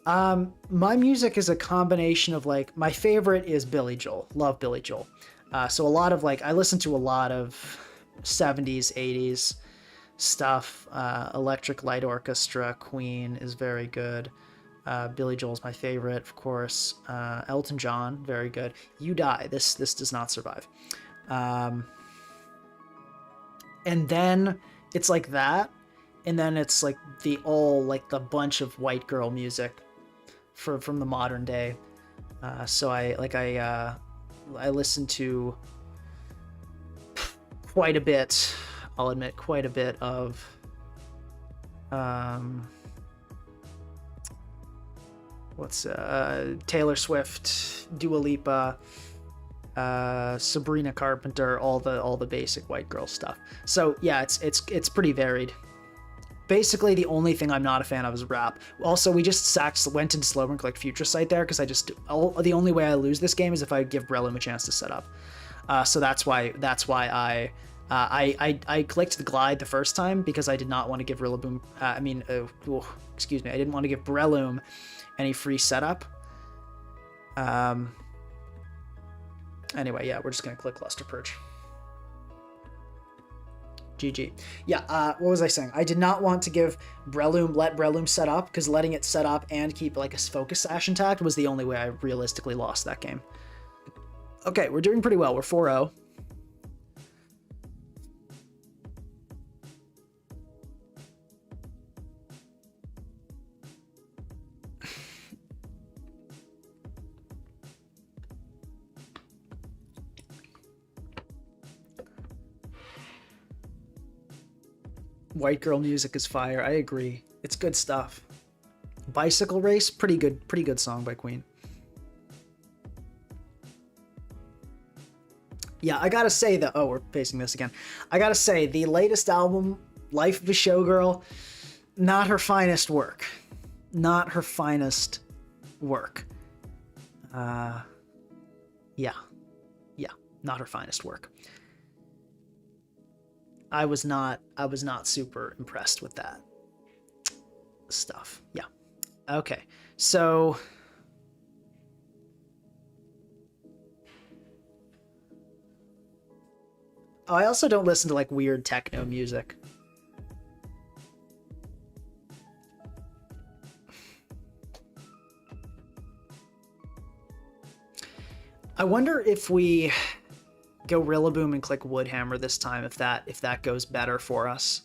My music is a combination of, like, my favorite is Billy Joel. Love Billy Joel. So a lot of, like, I listen to a lot of 70s, 80s stuff. Electric Light Orchestra, Queen is very good. Billy Joel's my favorite, of course. Elton John, very good. You Die. This does not survive. And then it's like that, and then it's like the bunch of white girl music from the modern day. So I listen to quite a bit. I'll admit, quite a bit of Taylor Swift, Dua Lipa, Sabrina Carpenter, all the basic white girl stuff. So yeah, it's pretty varied. Basically, the only thing I'm not a fan of is rap. Also, we just went into Slowbro and clicked Future Sight there because the only way I lose this game is if I give Breloom a chance to set up. So that's why I clicked the Glide the first time because I did not want to give Rillaboom. I didn't want to give Breloom any free setup. Anyway, yeah, we're just gonna click Luster Purge. GG. Yeah, what was I saying? I did not want to give let Breloom set up, because letting it set up and keep like a focus sash intact was the only way I realistically lost that game. Okay, we're doing pretty well. We're 4-0. White girl music is fire. I agree. It's good stuff. Bicycle Race, pretty good song by Queen. Yeah, I gotta say that. Oh, we're facing this again. I gotta say, the latest album, Life of a Showgirl, not her finest work. Not her finest work. Yeah, not her finest work. I was not super impressed with that stuff. Yeah. Okay. So I also don't listen to like weird techno music. I wonder if we go Rillaboom and click Woodhammer this time, if that goes better for us.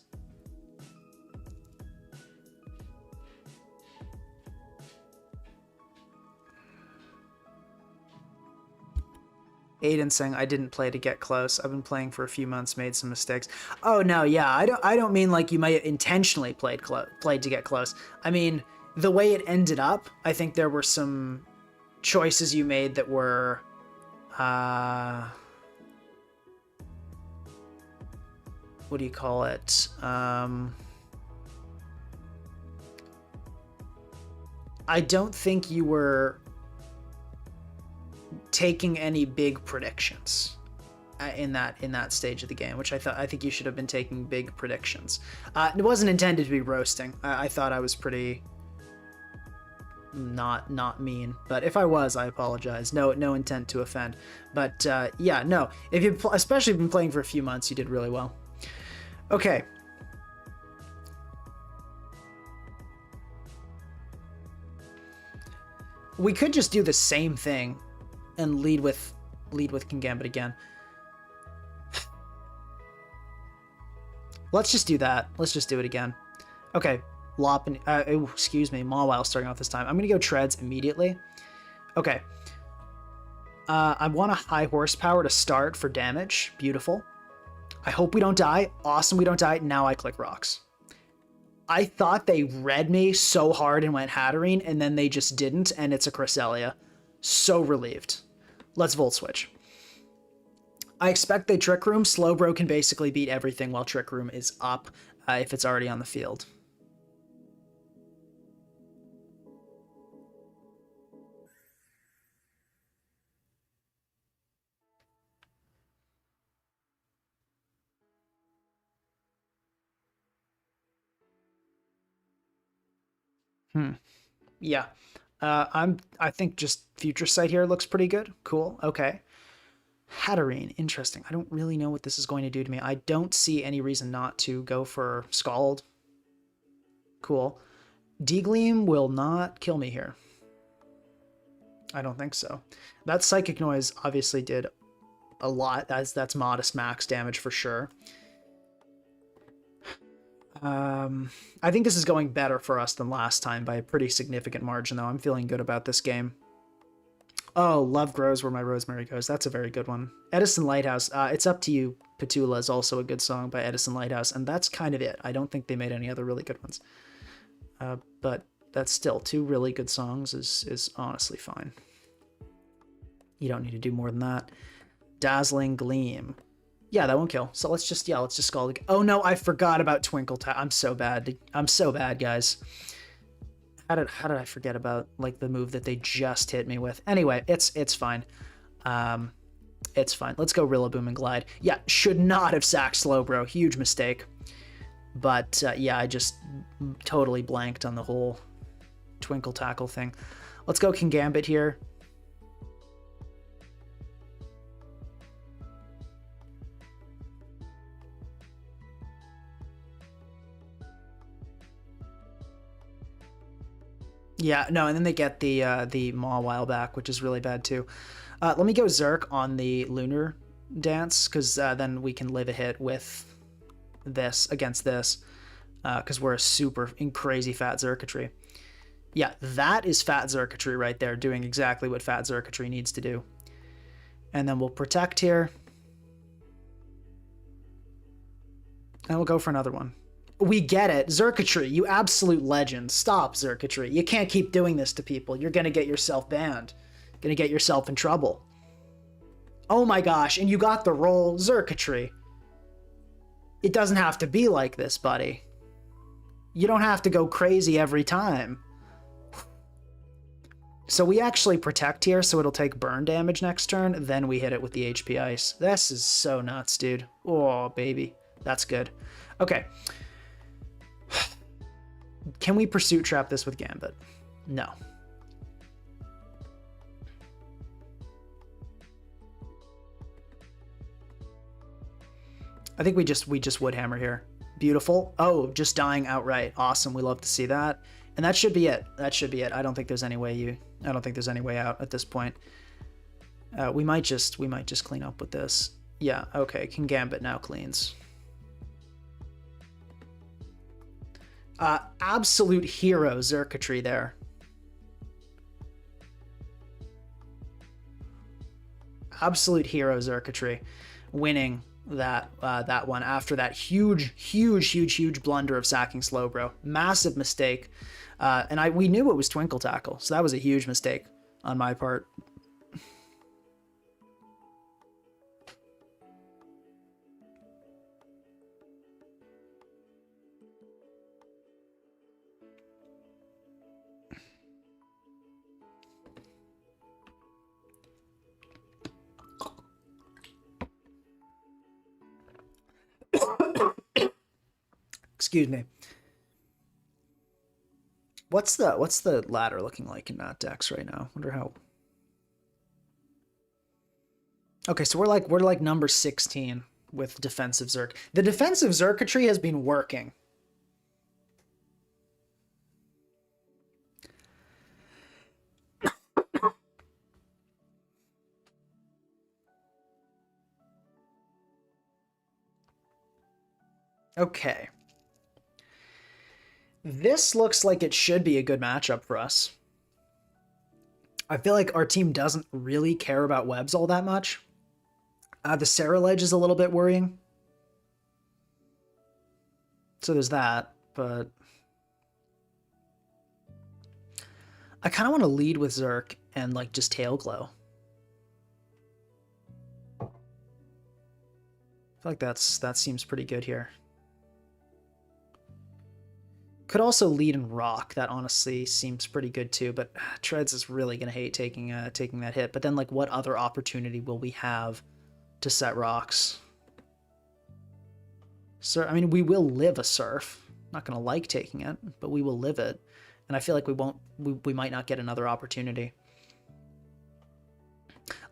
Aiden saying, I didn't play to get close. I've been playing for a few months, made some mistakes. Oh no, yeah, I don't mean like you might have intentionally played to get close. I mean, the way it ended up, I think there were some choices you made that were what do you call it? I don't think you were taking any big predictions in that stage of the game, which I think you should have been taking big predictions. It wasn't intended to be roasting. I thought I was pretty not mean, but if I was, I apologize. No intent to offend. But yeah, no. If you especially been playing for a few months, you did really well. Okay. We could just do the same thing and lead with Kingambit again. Let's just do that. Let's just do it again. Okay. Loppin, excuse me, Mawile starting off this time. I'm gonna go Treads immediately. Okay. I want a high horsepower to start for damage. Beautiful. I hope we don't die. Awesome, we don't die. Now I click Rocks. I thought they read me so hard and went Hatterene, and then they just didn't, and it's a Cresselia. So relieved. Let's Volt Switch. I expect they Trick Room. Slowbro can basically beat everything while Trick Room is up if it's already on the field. Yeah. I think just Future Sight here looks pretty good. Cool. Okay. Hatterene. Interesting. I don't really know what this is going to do to me. I don't see any reason not to go for Scald. Cool. D-Gleam will not kill me here. I don't think so. That Psychic Noise obviously did a lot. That's modest max damage for sure. I think this is going better for us than last time by a pretty significant margin, though. I'm feeling good about this game. Oh, Love Grows Where My Rosemary Goes. That's a very good one. Edison Lighthouse. It's Up to You, Petula is also a good song by Edison Lighthouse, and that's kind of it. I don't think they made any other really good ones. But that's still 2 really good songs is honestly fine. You don't need to do more than that. Dazzling Gleam. Yeah, that won't kill. So let's just Scald. Oh no, I forgot about Twinkle Tap. I'm so bad. I'm so bad, guys. How did I forget about like the move that they just hit me with? Anyway, it's fine. It's fine. Let's go Rillaboom and Glide. Yeah, should not have sacked Slowbro. Huge mistake. But yeah, I just totally blanked on the whole Twinkle Tackle thing. Let's go Kingambit here. Yeah, no, and then they get the Maw while back, which is really bad too. Let me go Zerk on the Lunar Dance, because then we can live a hit with this against this, because we're a super crazy fat Xurkitree. Yeah, that is fat Xurkitree right there, doing exactly what fat Xurkitree needs to do. And then we'll protect here. And we'll go for another one. We get it. Xurkitree, you absolute legend. Stop, Xurkitree. You can't keep doing this to people. You're going to get yourself banned. Going to get yourself in trouble. Oh my gosh, and you got the roll, Xurkitree. It doesn't have to be like this, buddy. You don't have to go crazy every time. So we actually protect here, so it'll take burn damage next turn, then we hit it with the HP Ice. This is so nuts, dude. Oh, baby. That's good. Okay. Can we Pursuit Trap this with Gambit? No. I think we just Woodhammer here. Beautiful. Oh, just dying outright. Awesome. We love to see that. And that should be it. That should be it. I don't think there's any way out at this point. We might just clean up with this. Yeah, okay. King Gambit now cleans. Absolute hero Xurkitree there. Absolute hero Xurkitree winning that one after that huge blunder of sacking Slowbro. Massive mistake. And we knew it was Twinkle Tackle, so that was a huge mistake on my part. Excuse me. What's the ladder looking like in Matt Dex right now? Wonder how. Okay, so we're like number 16 with defensive Zerk. The defensive Xurkitree has been working. Okay. This looks like it should be a good matchup for us. I feel like our team doesn't really care about webs all that much. The Sarah Ledge is a little bit worrying. So there's that, but I kind of want to lead with Zerk and like just Tail Glow. I feel like that seems pretty good here. Could also lead in Rock. That honestly seems pretty good too, but Treads is really going to hate taking that hit. But then like what other opportunity will we have to set rocks? So, I mean, we will live a Surf. Not going to like taking it, but we will live it. And I feel like we might not get another opportunity.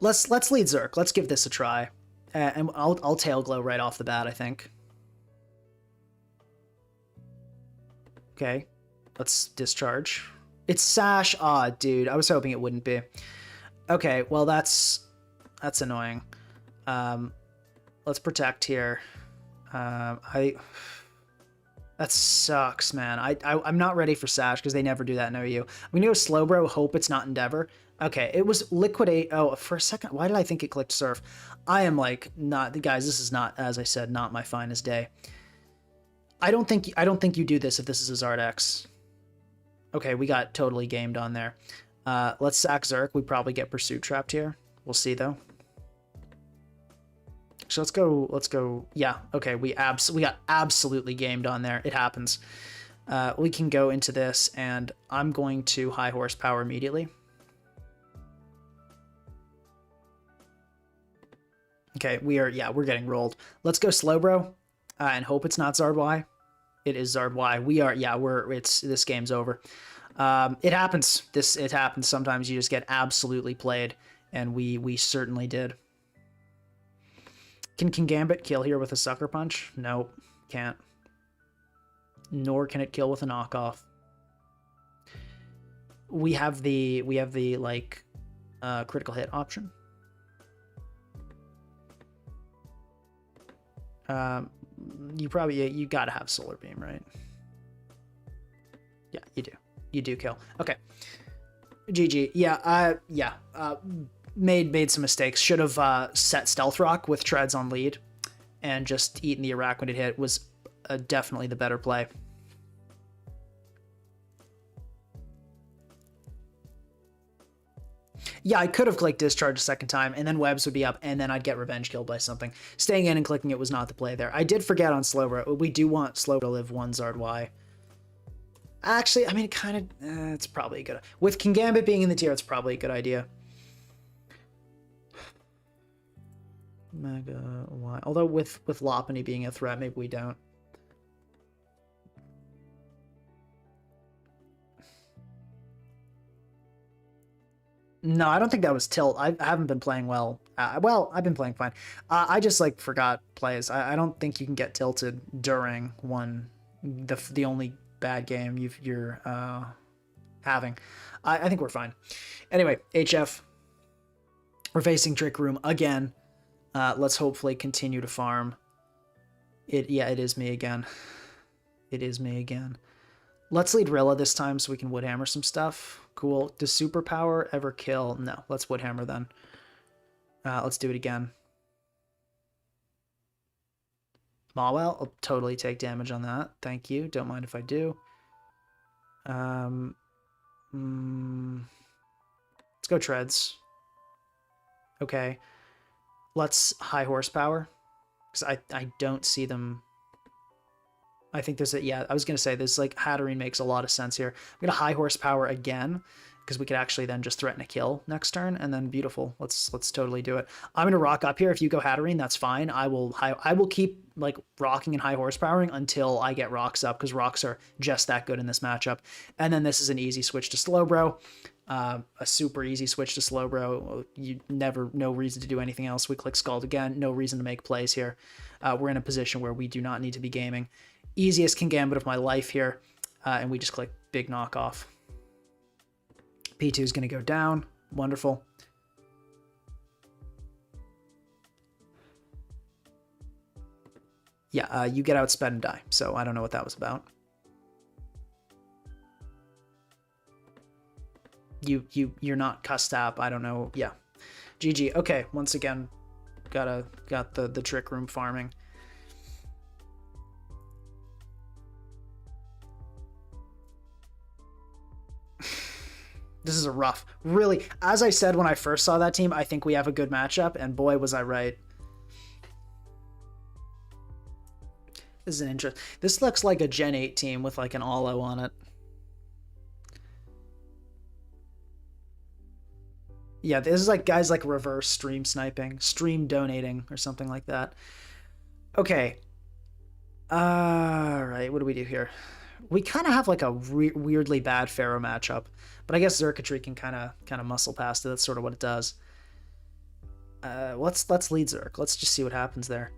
Let's lead Zerk. Let's give this a try. And I'll Tail Glow right off the bat, I think. Okay, let's discharge. It's Sash. Ah, dude, I was hoping it wouldn't be. Okay, well that's annoying. Let's protect here. That sucks, man. I'm not ready for Sash because they never do that in OU. We knew Slowbro. Hope it's not Endeavor. Okay, it was Liquidate. Oh, for a second, why did I think it clicked Surf? I am like not, guys. This is not, as I said, not my finest day. I don't think you do this if this is a Zardex. Okay, we got totally gamed on there. Let's sack Zerk. We probably get Pursuit Trapped here. We'll see though. So let's go. Yeah, okay, we got absolutely gamed on there. It happens. We can go into this, and I'm going to high horsepower immediately. Okay, we're getting rolled. Let's go Slowbro. And hope it's not Zarbwy. It is Zarbwy. This game's over. It happens. It happens. Sometimes you just get absolutely played, and we certainly did. Can Gambit kill here with a Sucker Punch? Nope, can't. Nor can it kill with a knockoff. we have the like critical hit option. You gotta have solar beam, right? Yeah, you do. You do kill. Okay. GG. Yeah. Made some mistakes. Should have set Stealth Rock with Treads on lead and just eaten the Arachnid hit was definitely the better play. Yeah, I could have clicked Discharge a second time, and then Webs would be up, and then I'd get Revenge killed by something. Staying in and clicking it was not the play there. I did forget on Slowbro. We do want Slowbro to live 1 Zard Y. Actually, I mean, it kind of... it's probably a good... With Kingambit being in the tier, it's probably a good idea. Mega Y. Although with Lopunny being a threat, maybe we don't. No, I don't think that was tilt. I haven't been playing well. Well, I've been playing fine. I just like forgot plays. I don't think you can get tilted during the only bad game you're having. I think we're fine. Anyway, HF. We're facing Trick Room again. Let's hopefully continue to farm. It is me again. It is me again. Let's lead Rilla this time so we can Woodhammer some stuff. Cool. Does Superpower ever kill? No. Let's Woodhammer then. Let's do it again. Mawile, I'll totally take damage on that. Thank you. Don't mind if I do. Let's go Treads. Okay. Let's High Horsepower. Because I don't see them... I think there's I was going to say this, like, Hatterene makes a lot of sense here. I'm going to High Horsepower again, because we could actually then just threaten a kill next turn, and then beautiful. Let's totally do it. I'm going to rock up here. If you go Hatterene, that's fine. I will keep, like, rocking and High Horsepowering until I get rocks up, because rocks are just that good in this matchup. And then this is an easy switch to Slowbro. A super easy switch to Slowbro. No reason to do anything else. We click Scald again. No reason to make plays here. We're in a position where we do not need to be gaming. Easiest Kingambit of my life here, and we just click big knockoff. P2 is going to go down. Wonderful. Yeah, you get outsped and die, so I don't know what that was about. You're not Custap. I don't know. Yeah. GG. Okay, once again, got the Trick Room farming. This is a rough, really, as I said when I first saw that team, I think we have a good matchup, and boy, was I right. This is an interest. This looks like a Gen 8 team with like an Olo on it. Yeah, this is like guys like reverse stream sniping, stream donating, or something like that. Okay. All right, what do we do here? We kind of have like a weirdly bad Pharaoh matchup, but I guess Xurkitree can kind of muscle past it. That's sort of what it does. Let's lead Zerk. Let's just see what happens there.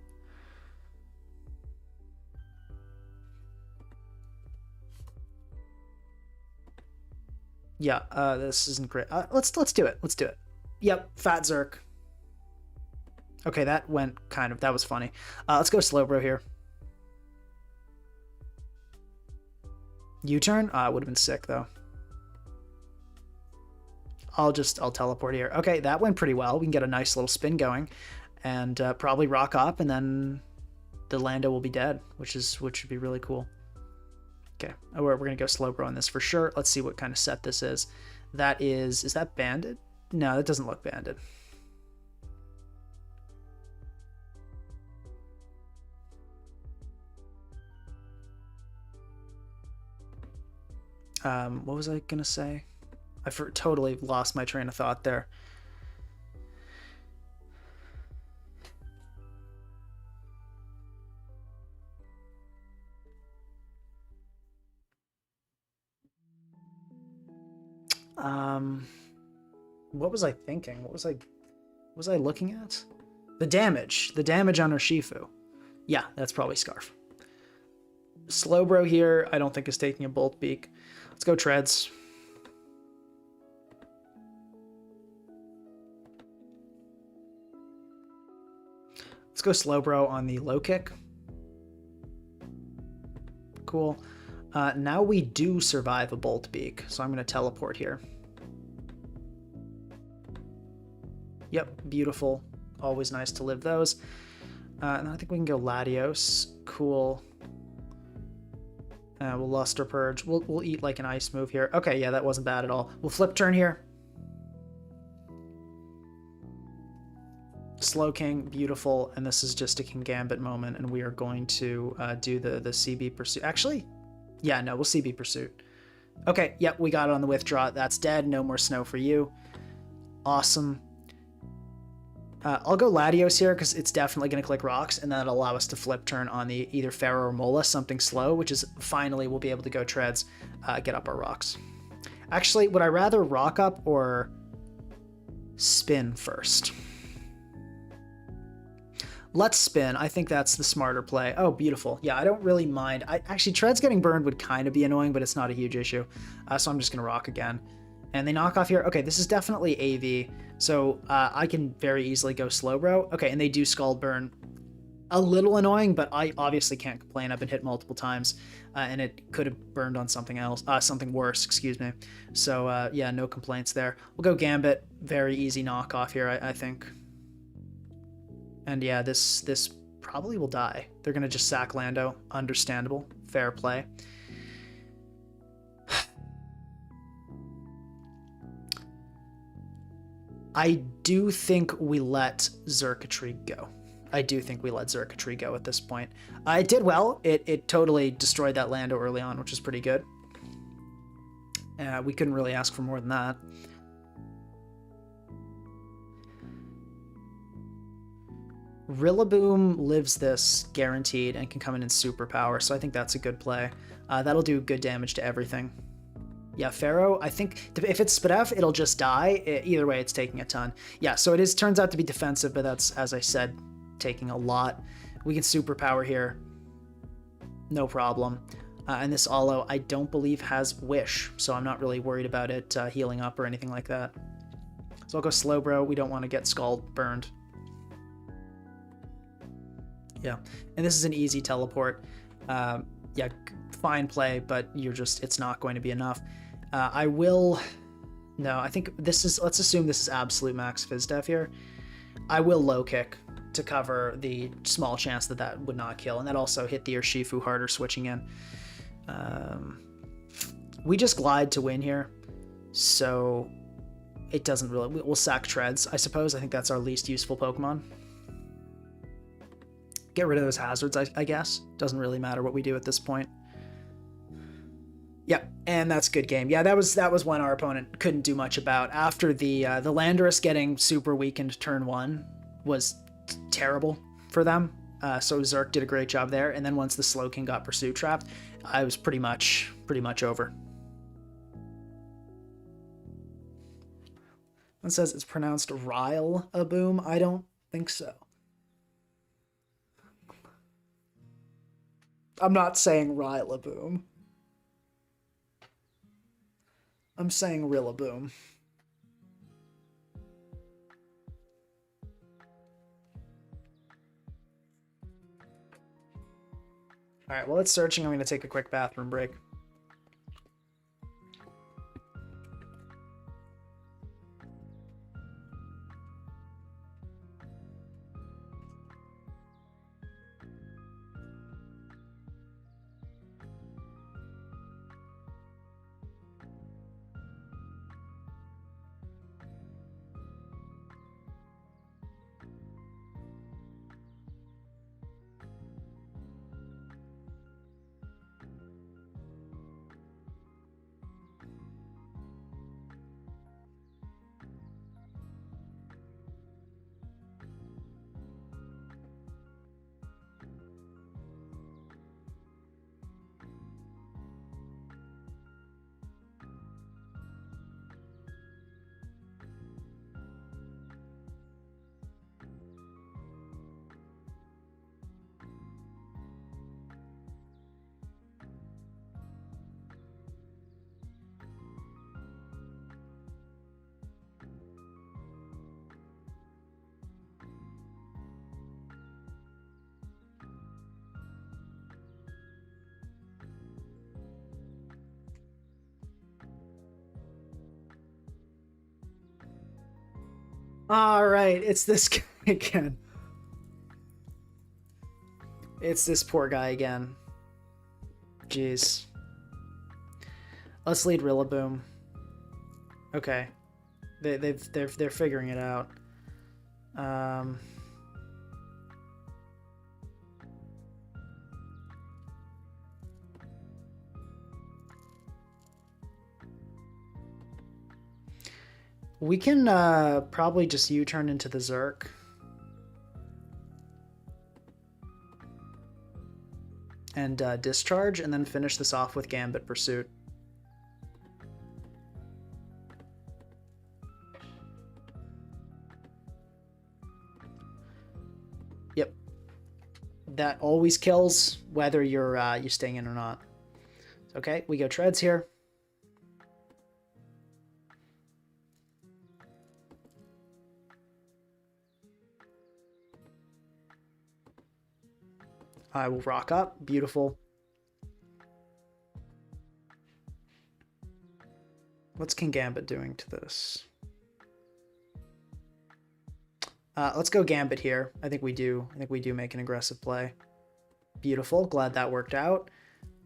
Yeah, this isn't great. Let's do it. Let's do it. Yep, Fat Zerk. Okay, that went that was funny. Let's go Slowbro here. U-turn? It would have been sick, though. I'll teleport here. Okay, that went pretty well. We can get a nice little spin going, and probably rock up, and then the Lando will be dead, which would be really cool. Okay, we're gonna go Slowbro on this for sure. Let's see what kind of set this is. Is that banded? No, that doesn't look banded. What was I gonna say? I totally lost my train of thought there. What was I thinking? What was I looking at? The damage on Urshifu. Yeah, that's probably Scarf. Slowbro here, I don't think is taking a Bolt Beak. Let's go Treads. Let's go Slowbro on the low kick. Cool. Now we do survive a Bolt Beak, so I'm going to teleport here. Yep, beautiful. Always nice to live those. And I think we can go Latios. Cool. We'll Luster Purge. We'll eat like an ice move here. Okay, yeah, that wasn't bad at all. We'll flip turn here. Slow King, beautiful. And this is just a King Gambit moment, and we are going to do the CB Pursuit. Actually, yeah, no, we'll CB Pursuit. Okay, yep, we got it on the withdraw. That's dead. No more snow for you. Awesome. I'll go Latios here because it's definitely going to click rocks, and that'll allow us to flip turn on the either Pharaoh or Mola, something slow, which is finally we'll be able to go treads, get up our rocks. Actually, would I rather rock up or spin first? Let's spin. I think that's the smarter play. Oh, beautiful. Yeah, I don't really mind. Actually, treads getting burned would kind of be annoying, but it's not a huge issue. So I'm just going to rock again. And they knock off here. Okay, this is definitely AV. So I can very easily go Slowbro. Okay, and they do Scald Burn. A little annoying, but I obviously can't complain. I've been hit multiple times, and it could have burned on something else, something worse, excuse me. So yeah, no complaints there. We'll go Gambit. Very easy knockoff here, I think. And yeah, this probably will die. They're going to just sack Lando. Understandable. Fair play. I do think we let Xurkitree go. I do think we let Xurkitree go at this point. It did well. It totally destroyed that Lando early on, which is pretty good. We couldn't really ask for more than that. Rillaboom lives this guaranteed and can come in superpower, so I think that's a good play. That'll do good damage to everything. Yeah, Pharaoh, I think if it's Spadef, it'll just die. Either way, it's taking a ton. Yeah, so it turns out to be defensive, but that's, as I said, taking a lot. We can superpower here. No problem. And this Olo, I don't believe has Wish, so I'm not really worried about it healing up or anything like that. So I'll go Slowbro. We don't want to get Scald burned. Yeah, and this is an easy teleport. Yeah, fine play, but it's not going to be enough. No, I think this is, let's assume this is absolute max Fizdef here. I will low kick to cover the small chance that that would not kill, and that also hit the Urshifu harder switching in. We just glide to win here, so it doesn't really, we'll sack Treads, I suppose. I think that's our least useful Pokemon. Get rid of those hazards, I guess. Doesn't really matter what we do at this point. Yep, and that's good game. Yeah, that was one our opponent couldn't do much about. After the Landorus getting super weakened turn 1 was terrible for them. So Zerk did a great job there. And then once the Slowking got Pursuit Trapped, I was pretty much over. It says it's pronounced Rillaboom. I don't think so. I'm not saying Rillaboom. I'm saying Rillaboom. Alright, while it's searching, I'm going to take a quick bathroom break. All right, it's this guy again. It's this poor guy again. Jeez. Let's lead Rillaboom. Okay. They're figuring it out. We can probably just U-turn into the Zerk. And discharge, and then finish this off with Gambit Pursuit. Yep. That always kills, whether you're staying in or not. Okay, we go Treads here. I will rock up. Beautiful. What's King Gambit doing to this? Let's go Gambit here. I think we do make an aggressive play. Beautiful. Glad that worked out.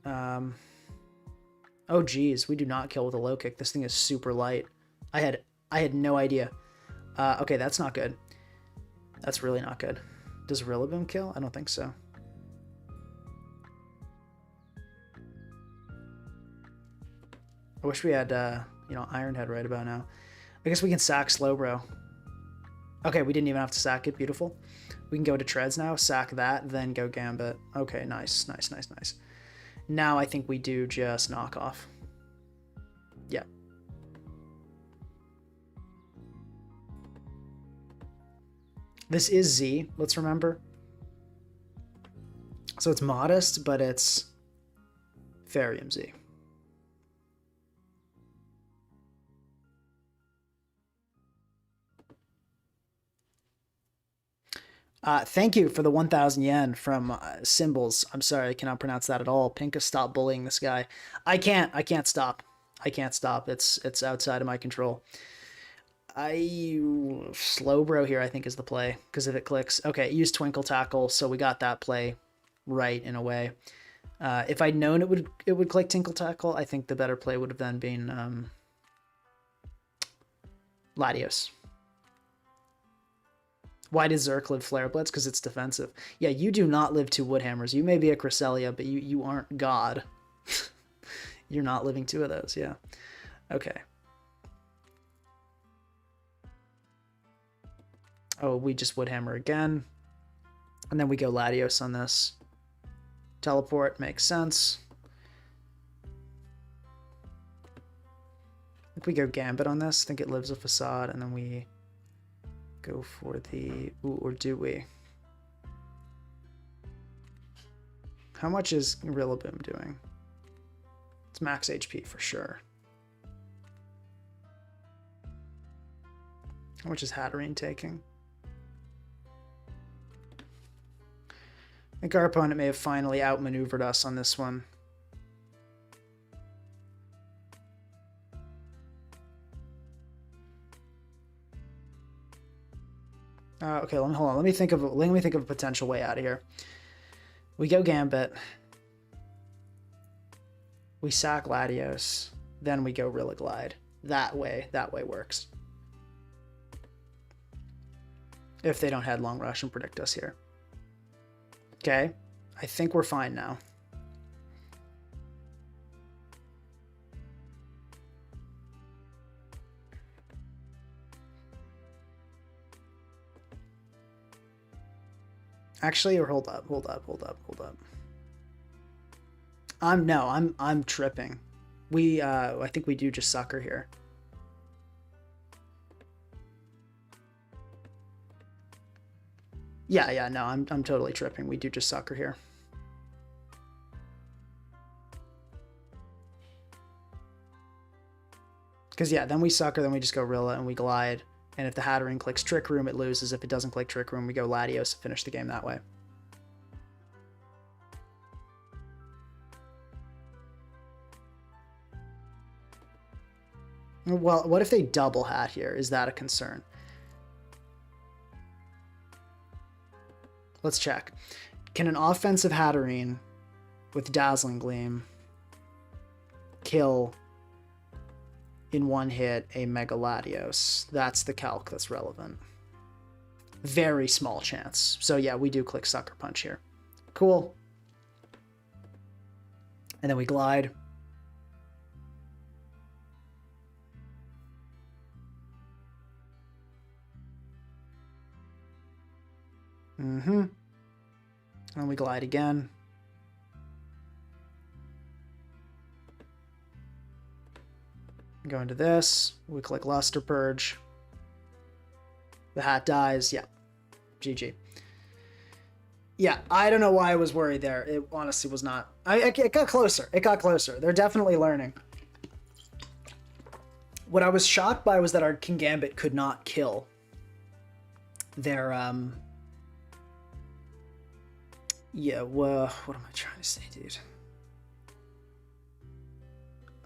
Oh geez, we do not kill with a low kick. This thing is super light. I had no idea. Okay, that's not good. That's really not good. Does Rillaboom kill? I don't think so. I wish we had, Iron Head right about now. I guess we can sack Slowbro. Okay, we didn't even have to sack it. Beautiful. We can go to Treads now, sack that, then go Gambit. Okay, nice. Now I think we do just knock off. Yeah. This is Z, let's remember. So it's modest, but it's Farium Z. Thank you for the 1,000 yen from Symbols. I'm sorry, I cannot pronounce that at all. Pinka, stop bullying this guy. I can't stop. I can't stop. It's outside of my control. Slowbro here, I think, is the play, because if it clicks. Okay, use Twinkle Tackle, so we got that play right in a way. If I'd known it would click Tinkle Tackle, I think the better play would have then been Latios. Why does Zerk live Flare Blitz? Because it's defensive. Yeah, you do not live 2 Woodhammers. You may be a Cresselia, but you aren't God. You're not living 2 of those, yeah. Okay. Oh, we just Woodhammer again. And then we go Latios on this. Teleport makes sense. I think we go Gambit on this. I think it lives a Facade, and then we go for the... Ooh, or do we? How much is Rillaboom doing? It's max HP for sure. How much is Hatterene taking? I think our opponent may have finally outmaneuvered us on this one. Okay, hold on. Let me think of a potential way out of here. We go Gambit. We sack Latios. Then we go Rilla Glide. That way works. If they don't headlong rush and predict us here. Okay, I think we're fine now. Actually, or hold up. I'm tripping. I think we do just sucker here. Yeah, no, I'm totally tripping. We do just sucker here. Because yeah, then we sucker, then we just go Rilla and we glide. And if the Hatterene clicks Trick Room, it loses. If it doesn't click Trick Room, we go Latios to finish the game that way. Well, what if they double hat here? Is that a concern? Let's check. Can an offensive Hatterene with Dazzling Gleam kill in one hit a Mega Latios? That's the calc that's relevant. Very small chance. So yeah, we do click Sucker Punch here. Cool. And then we glide. And we glide again. Go into this. We click Luster Purge. The hat dies. Yeah. GG. Yeah, I don't know why I was worried there. It honestly was not. It got closer. It got closer. They're definitely learning. What I was shocked by was that our King Gambit could not kill their, yeah, well, what am I trying to say, dude?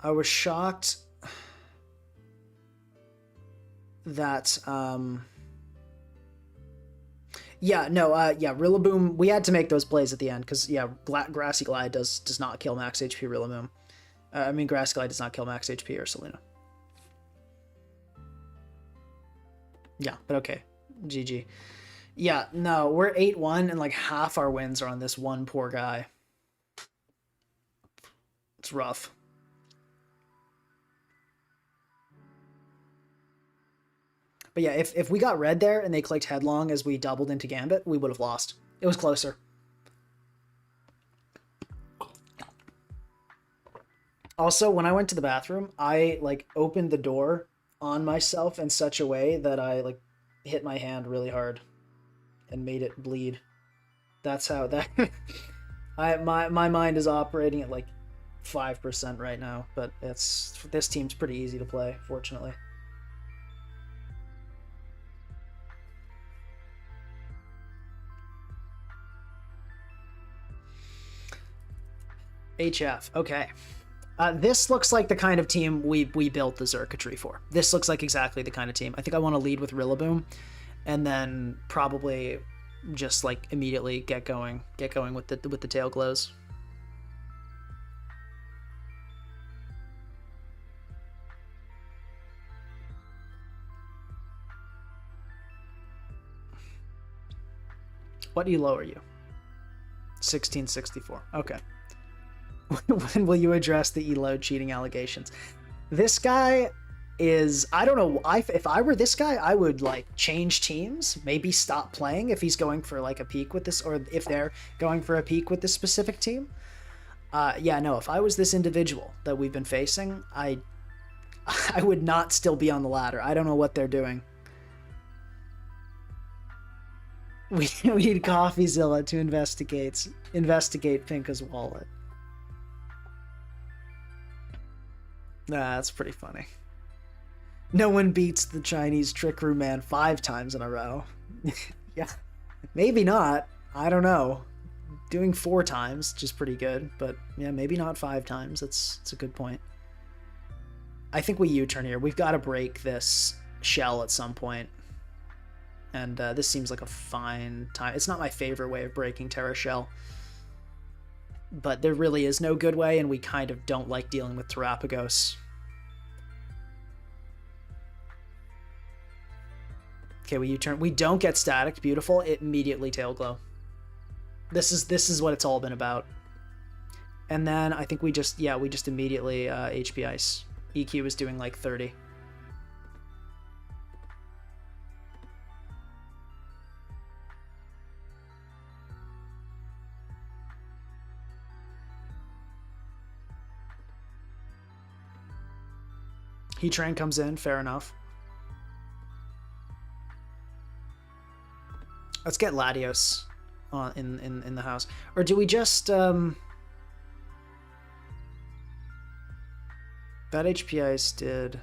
I was shocked that, yeah, no, yeah, Rillaboom, we had to make those plays at the end, because, yeah, Grassy Glide does not kill max HP Rillaboom. I mean, Grassy Glide does not kill max HP Ursaluna. Yeah, but okay. GG. Yeah, no, we're 8-1, and like half our wins are on this one poor guy. It's rough. But yeah, if we got red there and they clicked Headlong as we doubled into Gambit, we would have lost. It was closer. Also, when I went to the bathroom, I like opened the door on myself in such a way that I like hit my hand really hard and made it bleed. That's how that my mind is operating at like 5% right now, but this team's pretty easy to play, fortunately. HF, okay. This looks like the kind of team we built the Xurkitree for. This looks like exactly the kind of team. I think I want to lead with Rillaboom, and then probably just like immediately get going with the tail glows. What elo are you? 1664. Okay. When will you address the elo cheating allegations? This guy is, I don't know, if I were this guy, I would like change teams, maybe stop playing if he's going for like a peak with this, or if they're going for a peak with this specific team. Yeah, no, if I was this individual that we've been facing, I would not still be on the ladder. I don't know what they're doing. We need CoffeeZilla to investigate Pinka's wallet. Nah, that's pretty funny. No one beats the Chinese Trick Room Man 5 times in a row. Yeah, maybe not. I don't know. Doing 4 times, just pretty good, but yeah, maybe not 5 times. That's a good point. I think we U-turn here. We've got to break this shell at some point. And this seems like a fine time. It's not my favorite way of breaking Terra Shell, but there really is no good way, and we kind of don't like dealing with Terrapagos. Okay, we U-turn. We don't get static. Beautiful. It immediately tail glow. This is what it's all been about. And then I think we just immediately HP Ice. EQ is doing like 30. Heatran comes in, fair enough. Let's get Latios in the house. Or do we just that HP Ice did.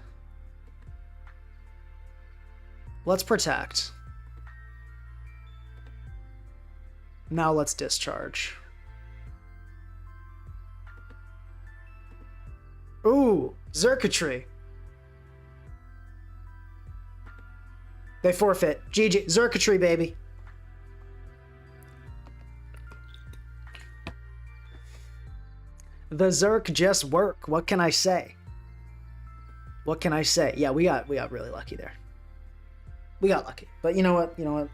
Let's protect. Now let's discharge. Ooh, Xurkitree. They forfeit. GG. Xurkitree, baby. The Zerk just work. What can I say? What can I say? Yeah, we got really lucky there. We got lucky. But you know what? You know what?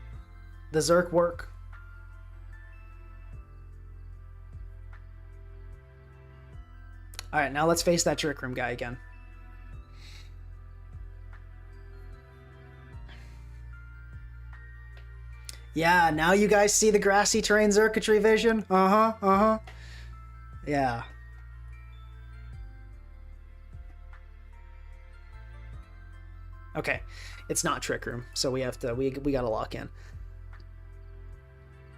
The Zerk work. All right, now let's face that Trick Room guy again. Yeah, now you guys see the grassy terrain Xurkitree vision? Uh-huh. Yeah. Okay, it's not Trick Room, so we have to, we gotta lock in.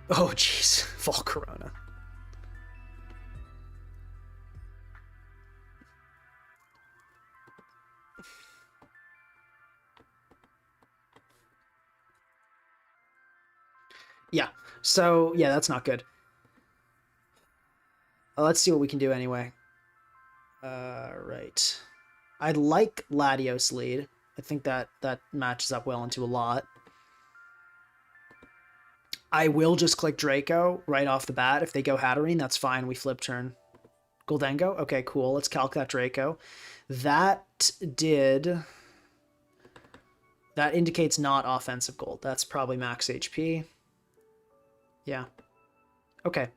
Oh, jeez. Volcarona. Yeah, so, yeah, that's not good. Let's see what we can do anyway. Right. I'd like Latios lead. I think that matches up well into a lot. I will just click Draco right off the bat. If they go Hatterene, that's fine. We flip turn. Goldengo? Okay, cool. Let's calc that Draco. That indicates not offensive gold. That's probably max HP. Yeah. Okay.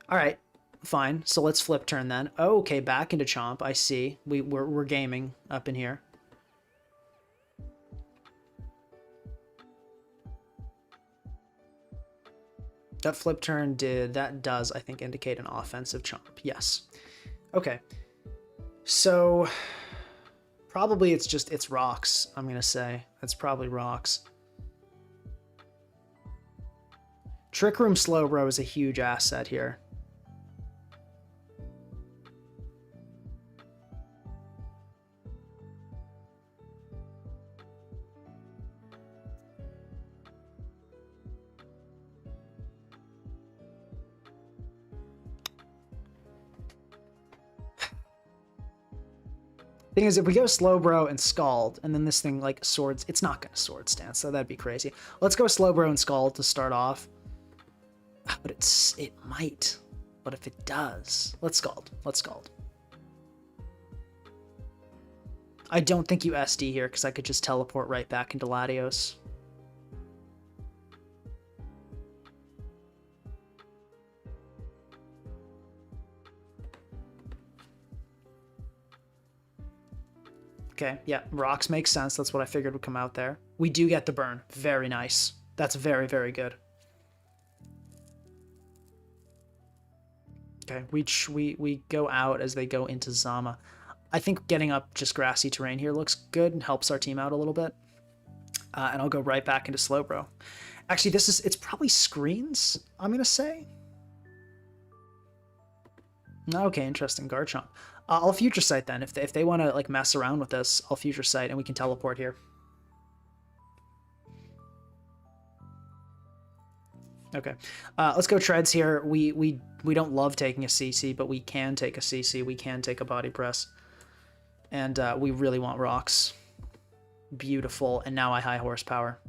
All right. Fine. So let's flip turn then. Oh, okay, back into Chomp. I see. We're gaming up in here. That flip turn does, I think, indicate an offensive Chomp. Yes. Okay. So probably it's rocks, I'm gonna say. It's probably rocks. Trick Room Slowbro is a huge asset here. Thing is, if we go Slowbro and Scald, and then this thing like swords, it's not gonna sword stance, so that'd be crazy. Let's go Slowbro and Scald to start off. But it might. But if it does, let's Scald. Let's Scald. I don't think you SD here because I could just teleport right back into Latios. Okay, yeah, rocks makes sense. That's what I figured would come out there. We do get the burn. Very nice. That's very, very good. Okay, we go out as they go into Zama. I think getting up just grassy terrain here looks good and helps our team out a little bit. And I'll go right back into Slowbro. Actually, it's probably screens, I'm gonna say. Okay, interesting. Garchomp. I'll Future Sight then. If they want to like mess around with this, I'll Future Sight and we can teleport here. Okay, let's go Treads here. We don't love taking a CC, but we can take a CC. We can take a Body Press, and we really want rocks. Beautiful, and now I high horsepower.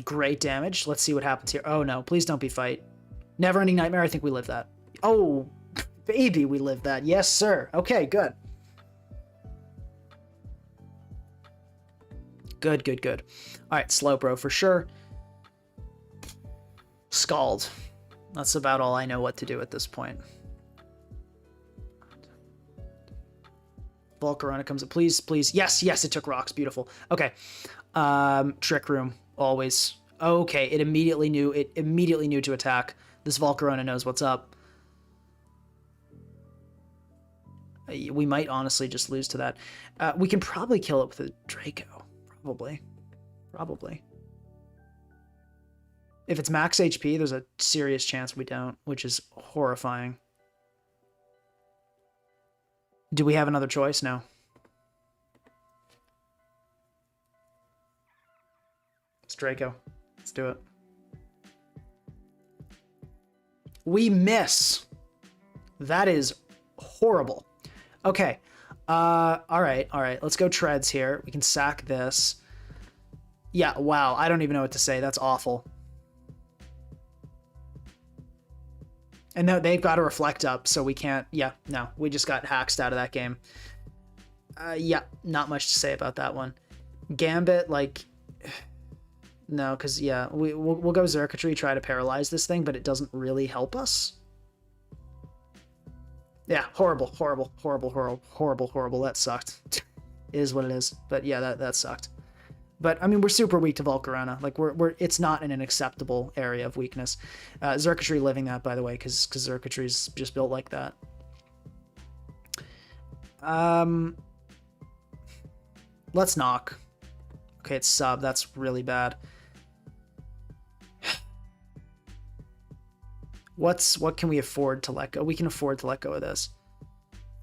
Great damage. Let's see what happens here. Oh no, please don't be fight. Never-ending nightmare. I think we live that. Oh, baby, we live that. Yes, sir. Okay, good. Good, good, good. All right, Slowbro for sure. Scald. That's about all I know what to do at this point. Volcarona comes up. Please, please. Yes, yes, it took rocks. Beautiful. Okay. Trick Room. Always. Okay, it immediately knew to attack. This Volcarona knows what's up. We might honestly just lose to that. We can probably kill it with a Draco. Probably. If it's max HP, there's a serious chance we don't, which is horrifying. Do we have another choice? No. It's Draco. Let's do it. We miss. That is horrible. Okay. All right. Let's go Treads here. We can sack this. Yeah, wow. I don't even know what to say. That's awful. And no, they've got to reflect up, so we can't. Yeah, no, we just got hacked out of that game. Yeah, not much to say about that one. Gambit, like, no, because yeah, we'll go Xurkitree, try to paralyze this thing, but it doesn't really help us. Yeah, horrible, horrible, horrible, horrible, horrible, horrible. That sucked. It is what it is. But yeah, that sucked. But I mean, we're super weak to Volcarona. Like it's not in an acceptable area of weakness. Xurkitree living that, by the way, because Xurkitree's just built like that. Let's knock. Okay, it's sub. That's really bad. What can we afford to let go? We can afford to let go of this.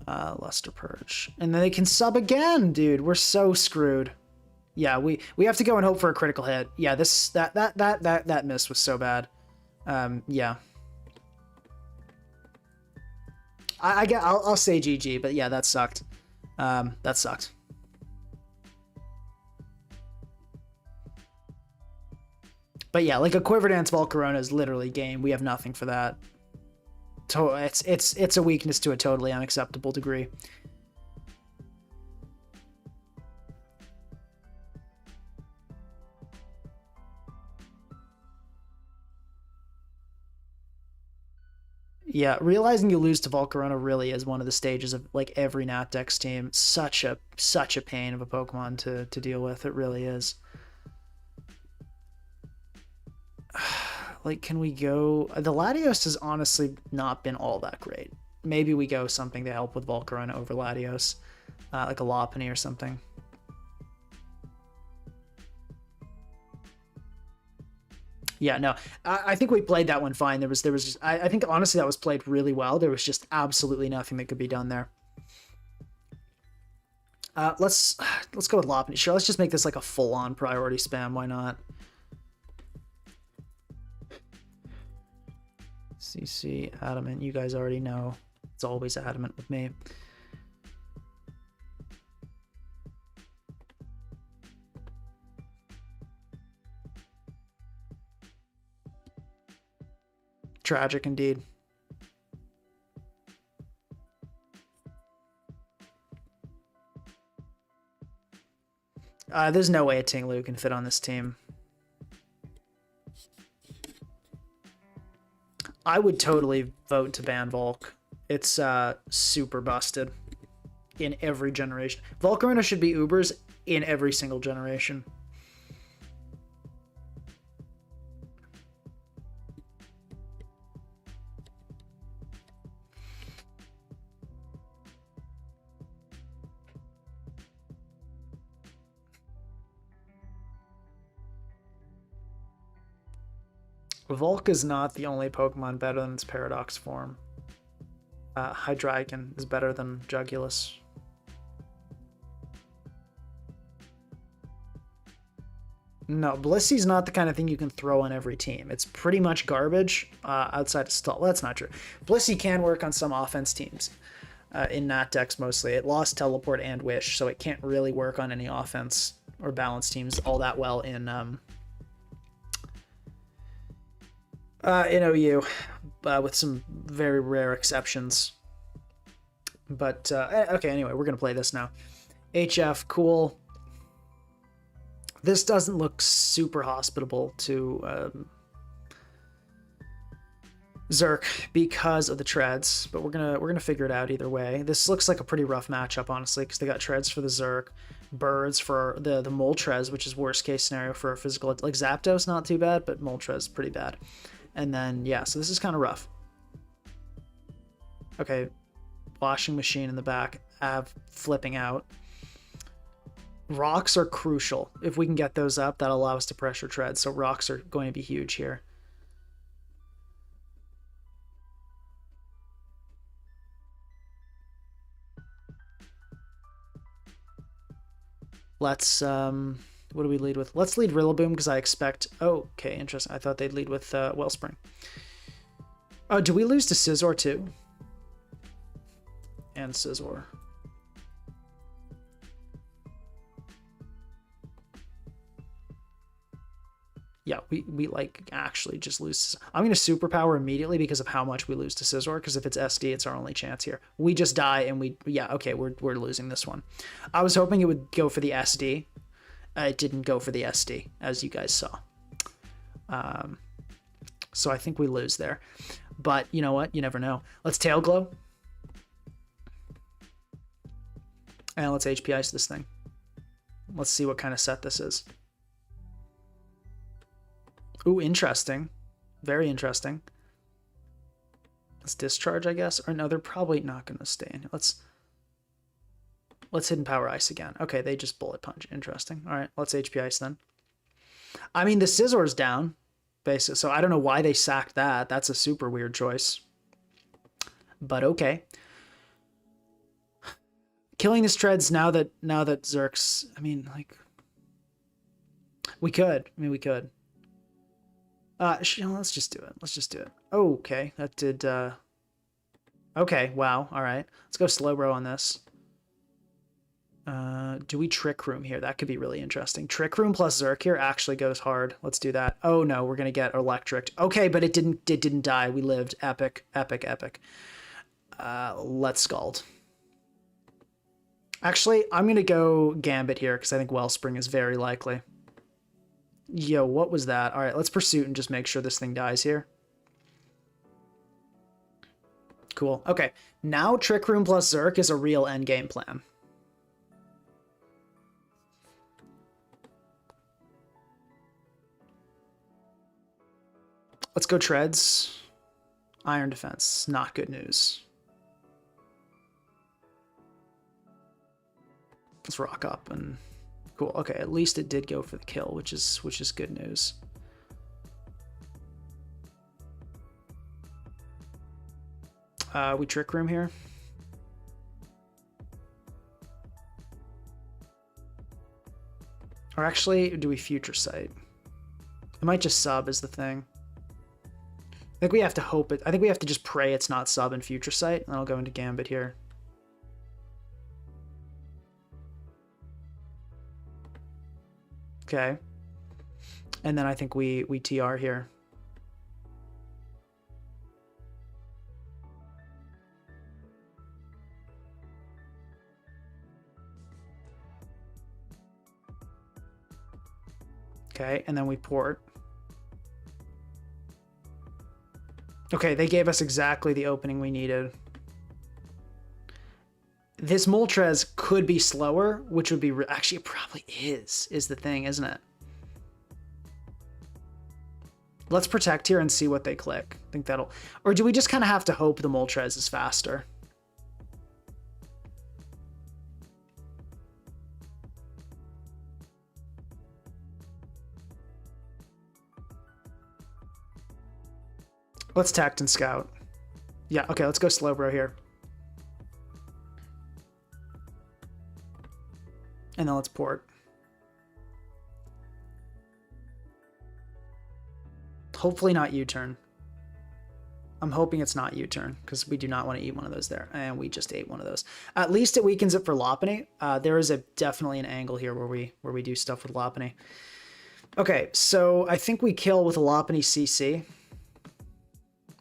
Luster Purge. And then they can sub again, dude. We're so screwed. Yeah, we have to go and hope for a critical hit. Yeah, that miss was so bad. Yeah. I'll say GG, but yeah, that sucked. That sucked. But yeah, like a Quiver Dance Volcarona is literally game. We have nothing for that. It's a weakness to a totally unacceptable degree. Yeah, realizing you lose to Volcarona really is one of the stages of like every Natdex team. Such a pain of a Pokemon to deal with. It really is. Like, can we go... The Latios has honestly not been all that great. Maybe we go something to help with Volcarona over Latios. Like a Lopunny or something. Yeah, no, I think we played that one fine. There was just, I think honestly that was played really well. There was just absolutely nothing that could be done there. Let's go with Lopunny. Sure, let's just make this like a full-on priority spam. Why not? CC, Adamant, you guys already know. It's always Adamant with me. Tragic indeed. There's no way a Tinglu can fit on this team. I would totally vote to ban Volk. It's super busted in every generation. Volcarona should be Ubers in every single generation. Volk is not the only Pokemon better than its Paradox form. Hydreigon is better than Jugulus. No, Blissey's not the kind of thing you can throw on every team. It's pretty much garbage outside of Stall. That's not true. Blissey can work on some offense teams. In Natdex mostly. It lost Teleport and Wish, so it can't really work on any offense or balance teams all that well in OU, with some very rare exceptions. But, okay, anyway, we're going to play this now. HF, cool. This doesn't look super hospitable to Zerk because of the treads, but we're gonna figure it out either way. This looks like a pretty rough matchup, honestly, because they got treads for the Zerk, birds for the Moltres, which is worst case scenario for a physical. Like Zapdos, not too bad, but Moltres pretty bad. And then yeah, so this is kind of rough. Okay, washing machine in the back, flipping out. Rocks are crucial. If we can get those up, that'll allow us to pressure treads. So rocks are going to be huge here. Let's, what do we lead with? Let's lead Rillaboom because I expect, oh, okay, interesting. I thought they'd lead with Wellspring. Oh, do we lose to Scizor too? And Scizor. Yeah, we like actually just lose. I'm going to superpower immediately because of how much we lose to Scizor, because if it's SD, it's our only chance here. We just die and yeah, okay, we're losing this one. I was hoping it would go for the SD. It didn't go for the SD, as you guys saw. So I think we lose there. But you know what? You never know. Let's Tail Glow. And let's HP Ice this thing. Let's see what kind of set this is. Ooh, interesting. Very interesting. Let's Discharge, I guess. Or no, they're probably not going to stay in here. Let's Hidden Power Ice again. Okay, they just Bullet Punch. Interesting. All right, let's HP Ice then. I mean, the Scizzor's down, basically, so I don't know why they sacked that. That's a super weird choice. But okay. Killing this Treads now that Zerk's, I mean, like, we could. I mean, we could. Let's just do it. Let's just do it. Okay, that did, okay, wow, all right. Let's go Slowbro on this. Do we Trick Room here? That could be really interesting. Trick Room plus Zerk here actually goes hard. Let's do that. Oh no, we're gonna get electric. Okay, but it didn't die. We lived. Epic, epic, epic. Let's Scald. Actually, I'm gonna go Gambit here because I think Wellspring is very likely. Yo, what was that? All right, let's Pursuit and just make sure this thing dies here. Cool. Okay, now Trick Room plus Zerk is a real endgame plan. Let's go Treads. Iron Defense. Not good news. Let's rock up and cool. Okay, at least it did go for the kill, which is good news. We Trick Room here. Or actually, do we Future Sight? It might just sub is the thing. I think we have to hope it. I think we have to just pray it's not sub and Future Sight, and I'll go into Gambit here. Okay. And then I think we TR here. Okay, and then we port. Okay, they gave us exactly the opening we needed. This Moltres could be slower, which would be... Actually, it probably is the thing, isn't it? Let's Protect here and see what they click. I think that'll... Or do we just kind of have to hope the Moltres is faster? Let's Tact and Scout. Yeah, okay, let's go Slowbro here. And then let's port. Hopefully not U-turn. I'm hoping it's not U-turn, because we do not want to eat one of those there. And we just ate one of those. At least it weakens it for Lopunny. There is definitely an angle here where we do stuff with Lopunny. Okay, so I think we kill with a Lopunny CC.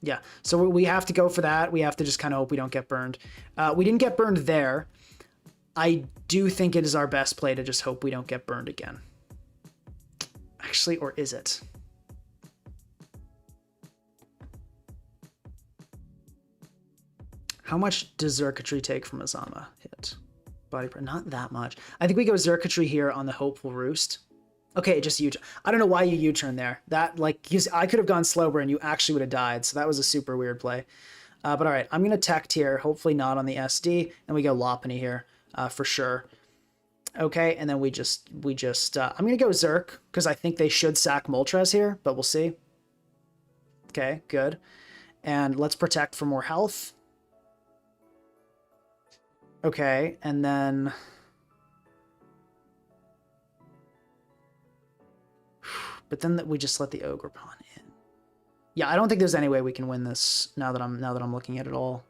Yeah, so we have to go for that. We have to just kind of hope we don't get burned. We didn't get burned there. I do think it is our best play to just hope we don't get burned again. Actually, or is it? How much does Xurkitree take from Azama hit? Body pressure, not that much. I think we go Xurkitree here on the Hopeful Roost. Okay, just U-turn. I don't know why you U-turn there. That, like, I could have gone Slowbro and you actually would have died, so that was a super weird play. But all right, I'm going to Tect here, hopefully not on the SD, and we go Lopunny here for sure. Okay, and then we just I'm going to go Zerk, because I think they should sack Moltres here, but we'll see. Okay, good. And let's Protect for more health. Okay, and then... But then we just let the Ogre Pawn in. Yeah, I don't think there's any way we can win this now that I'm looking at it all.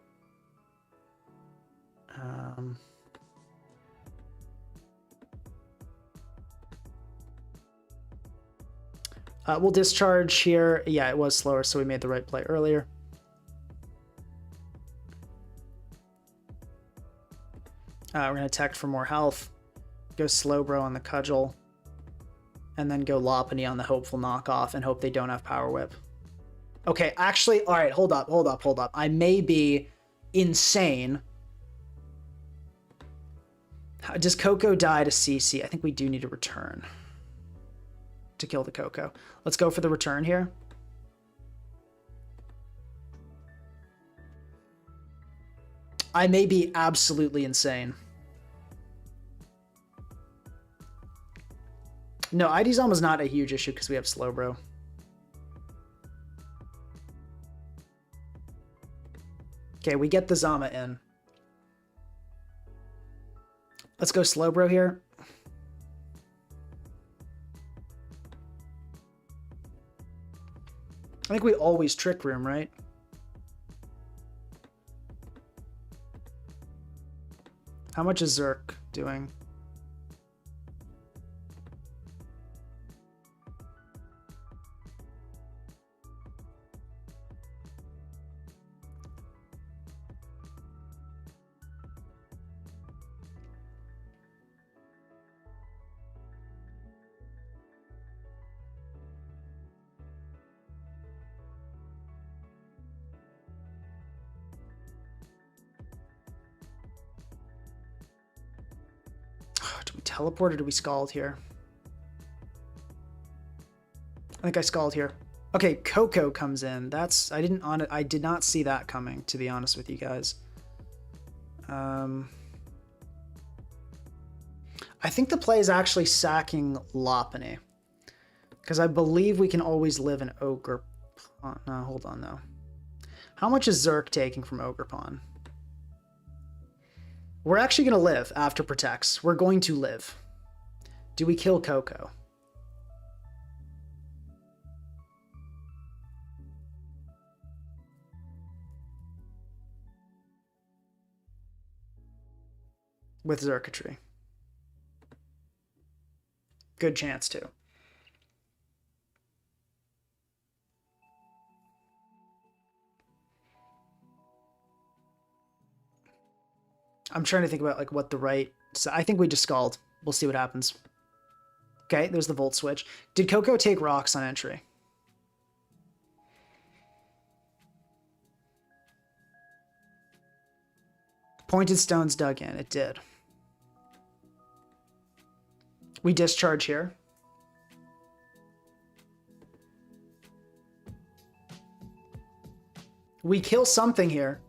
We'll discharge here. Yeah, it was slower, so we made the right play earlier. We're going to attack for more health. Go Slowbro on the Cudgel. And then go Lopunny on the hopeful knockoff and hope they don't have Power Whip. Okay, actually, all right, hold up. I may be insane. Does Coco die to CC? I think we do need a return to kill the Coco. Let's go for the return here. I may be absolutely insane. No, ID Zama's not a huge issue because we have Slowbro. Okay, we get the Zama in. Let's go Slowbro here. I think we always Trick Room, right? How much is Zerk doing? Do we teleport or do we Scald here? I think I Scald here. Okay, Coco comes in. That's I did not see that coming, to be honest with you guys. I think the play is actually sacking Lopunny, because I believe we can always live in Ogre. No, hold on though. How much is Zerk taking from Ogerpon? We're actually going to live after Protects. We're going to live. Do we kill Coco? With Xurkitree. Good chance too. I'm trying to think about like what the right... So I think we just Scald. We'll see what happens. Okay, there's the Volt Switch. Did Coco take rocks on entry? Pointed Stones dug in. It did. We discharge here. We kill something here.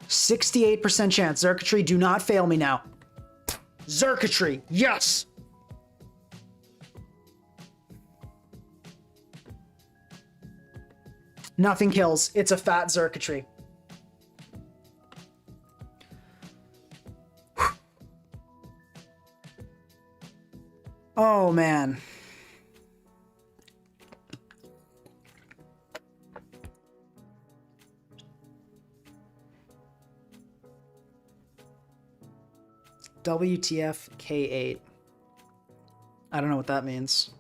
68% chance. Xurkitree, do not fail me now. Xurkitree, yes! Nothing kills. It's a fat Xurkitree. Oh, man. WTF K8. I don't know what that means.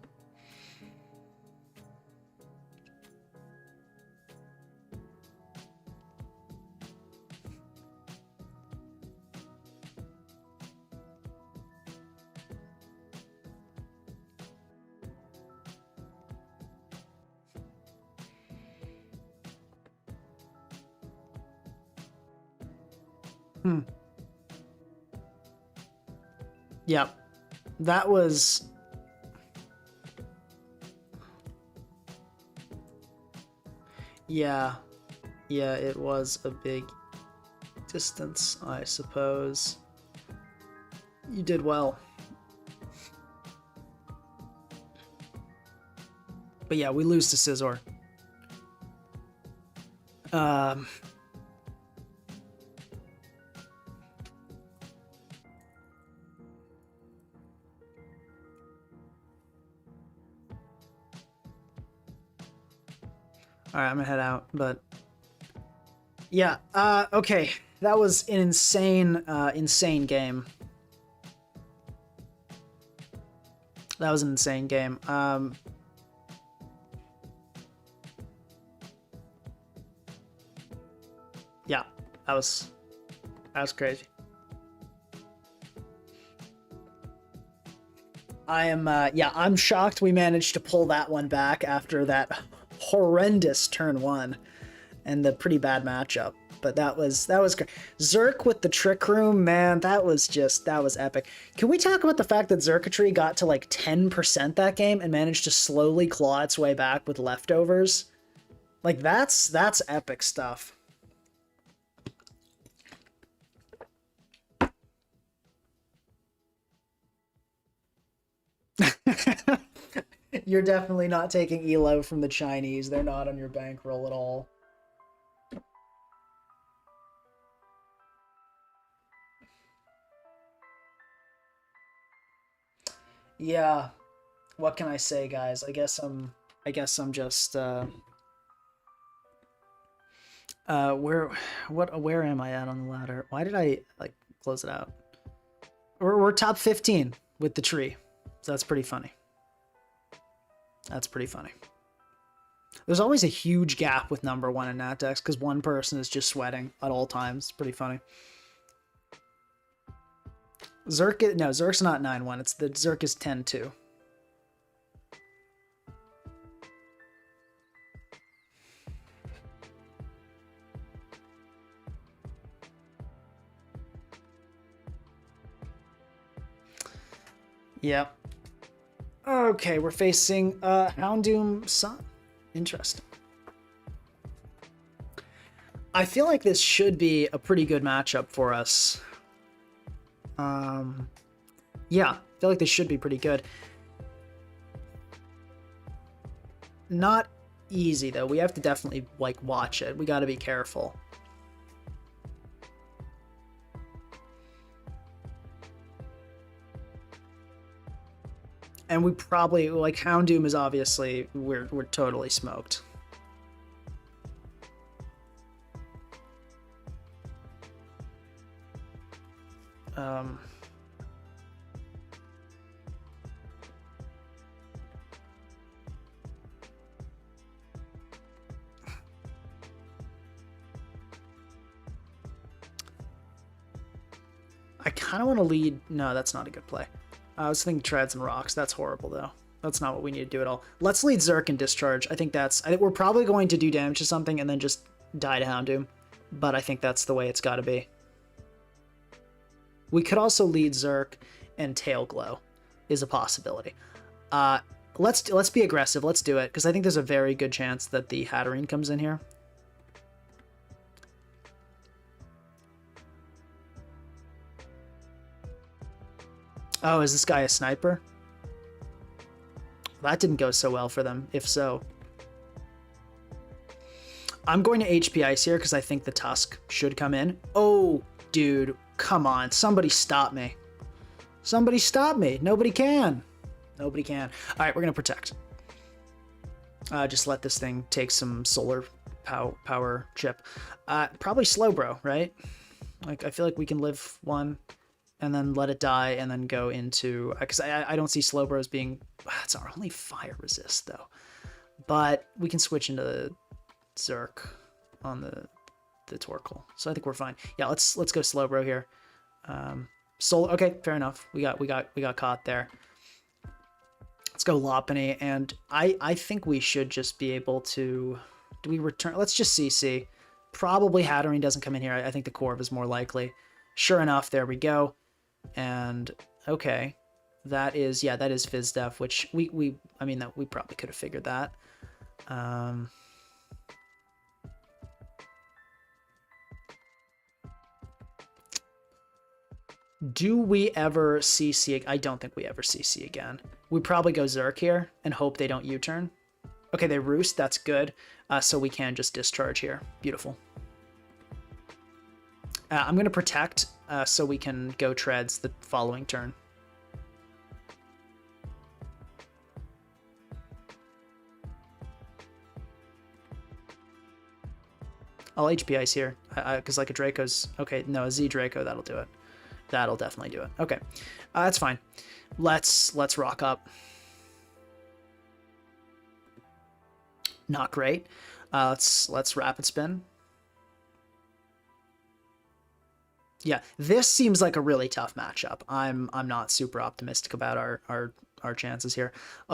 Yep. That was... Yeah. Yeah, it was a big distance, I suppose. You did well. But yeah, we lose to Scizor. Alright, I'm gonna head out, but... Yeah, okay. That was an insane, insane game. That was an insane game. Yeah, that was crazy. I'm shocked we managed to pull that one back after that horrendous turn 1 and the pretty bad matchup. But that was great. Xurk with the Trick Room, man, that was epic. Can we talk about the fact that Xurkitree got to like 10% that game and managed to slowly claw its way back with leftovers? Like, that's epic stuff. You're definitely not taking ELO from the Chinese. They're not on your bankroll at all. Yeah. What can I say, guys? I guess I'm just where am I at on the ladder? Why did I like close it out? We're top 15 with the tree. So that's pretty funny. That's pretty funny. There's always a huge gap with number 1 in Natdex because one person is just sweating at all times. It's pretty funny. Xurk's not 9-1. It's the Xurk is 10-2. Yep. Okay, we're facing Houndoom Sun. Interesting. I feel like this should be a pretty good matchup for us. Yeah, I feel like this should be pretty good. Not easy, though. We have to definitely, like, watch it. We got to be careful. And we probably, like, Houndoom is obviously, we're totally smoked. I kind of want to lead. No, that's not a good play. I was thinking treads and rocks. That's horrible, though. That's not what we need to do at all. Let's lead Xurk and discharge. I think we're probably going to do damage to something and then just die to Houndoom. But I think that's the way it's got to be. We could also lead Xurk and Tail Glow is a possibility. Let's be aggressive. Let's do it, because I think there's a very good chance that the Hatterene comes in here. Oh, is this guy a sniper? That didn't go so well for them, if so. I'm going to HP Ice here because I think the Tusk should come in. Oh, dude, come on. Somebody stop me. Somebody stop me. Nobody can. Nobody can. All right, we're going to protect. Just let this thing take some solar power chip. Probably Slowbro, right? Like, I feel like we can live one and then let it die and then go into... Because I don't see Slowbro as being... It's our only fire resist, though. But we can switch into the Xurk on the Torkoal. So I think we're fine. Yeah, let's go Slowbro here. Okay, fair enough. We got caught there. Let's go Lopunny, and I think we should just be able to... Do we return? Let's just CC. Probably Hatterene doesn't come in here. I think the Corv is more likely. Sure enough, there we go. And okay, that is FizzDef, which we probably could have figured that. Do we ever CC? I don't think we ever CC again. We probably go Xurk here and hope they don't U-turn. Okay, they roost. That's good. So we can just discharge here. Beautiful. I'm going to protect so we can go treads the following turn. I'll HP Ice here because like a Draco's... Okay, no, a Z Draco, that'll do it. That'll definitely do it. Okay, that's fine. Let's rock up. Not great. Let's rapid spin. Yeah, this seems like a really tough matchup. I'm not super optimistic about our chances here.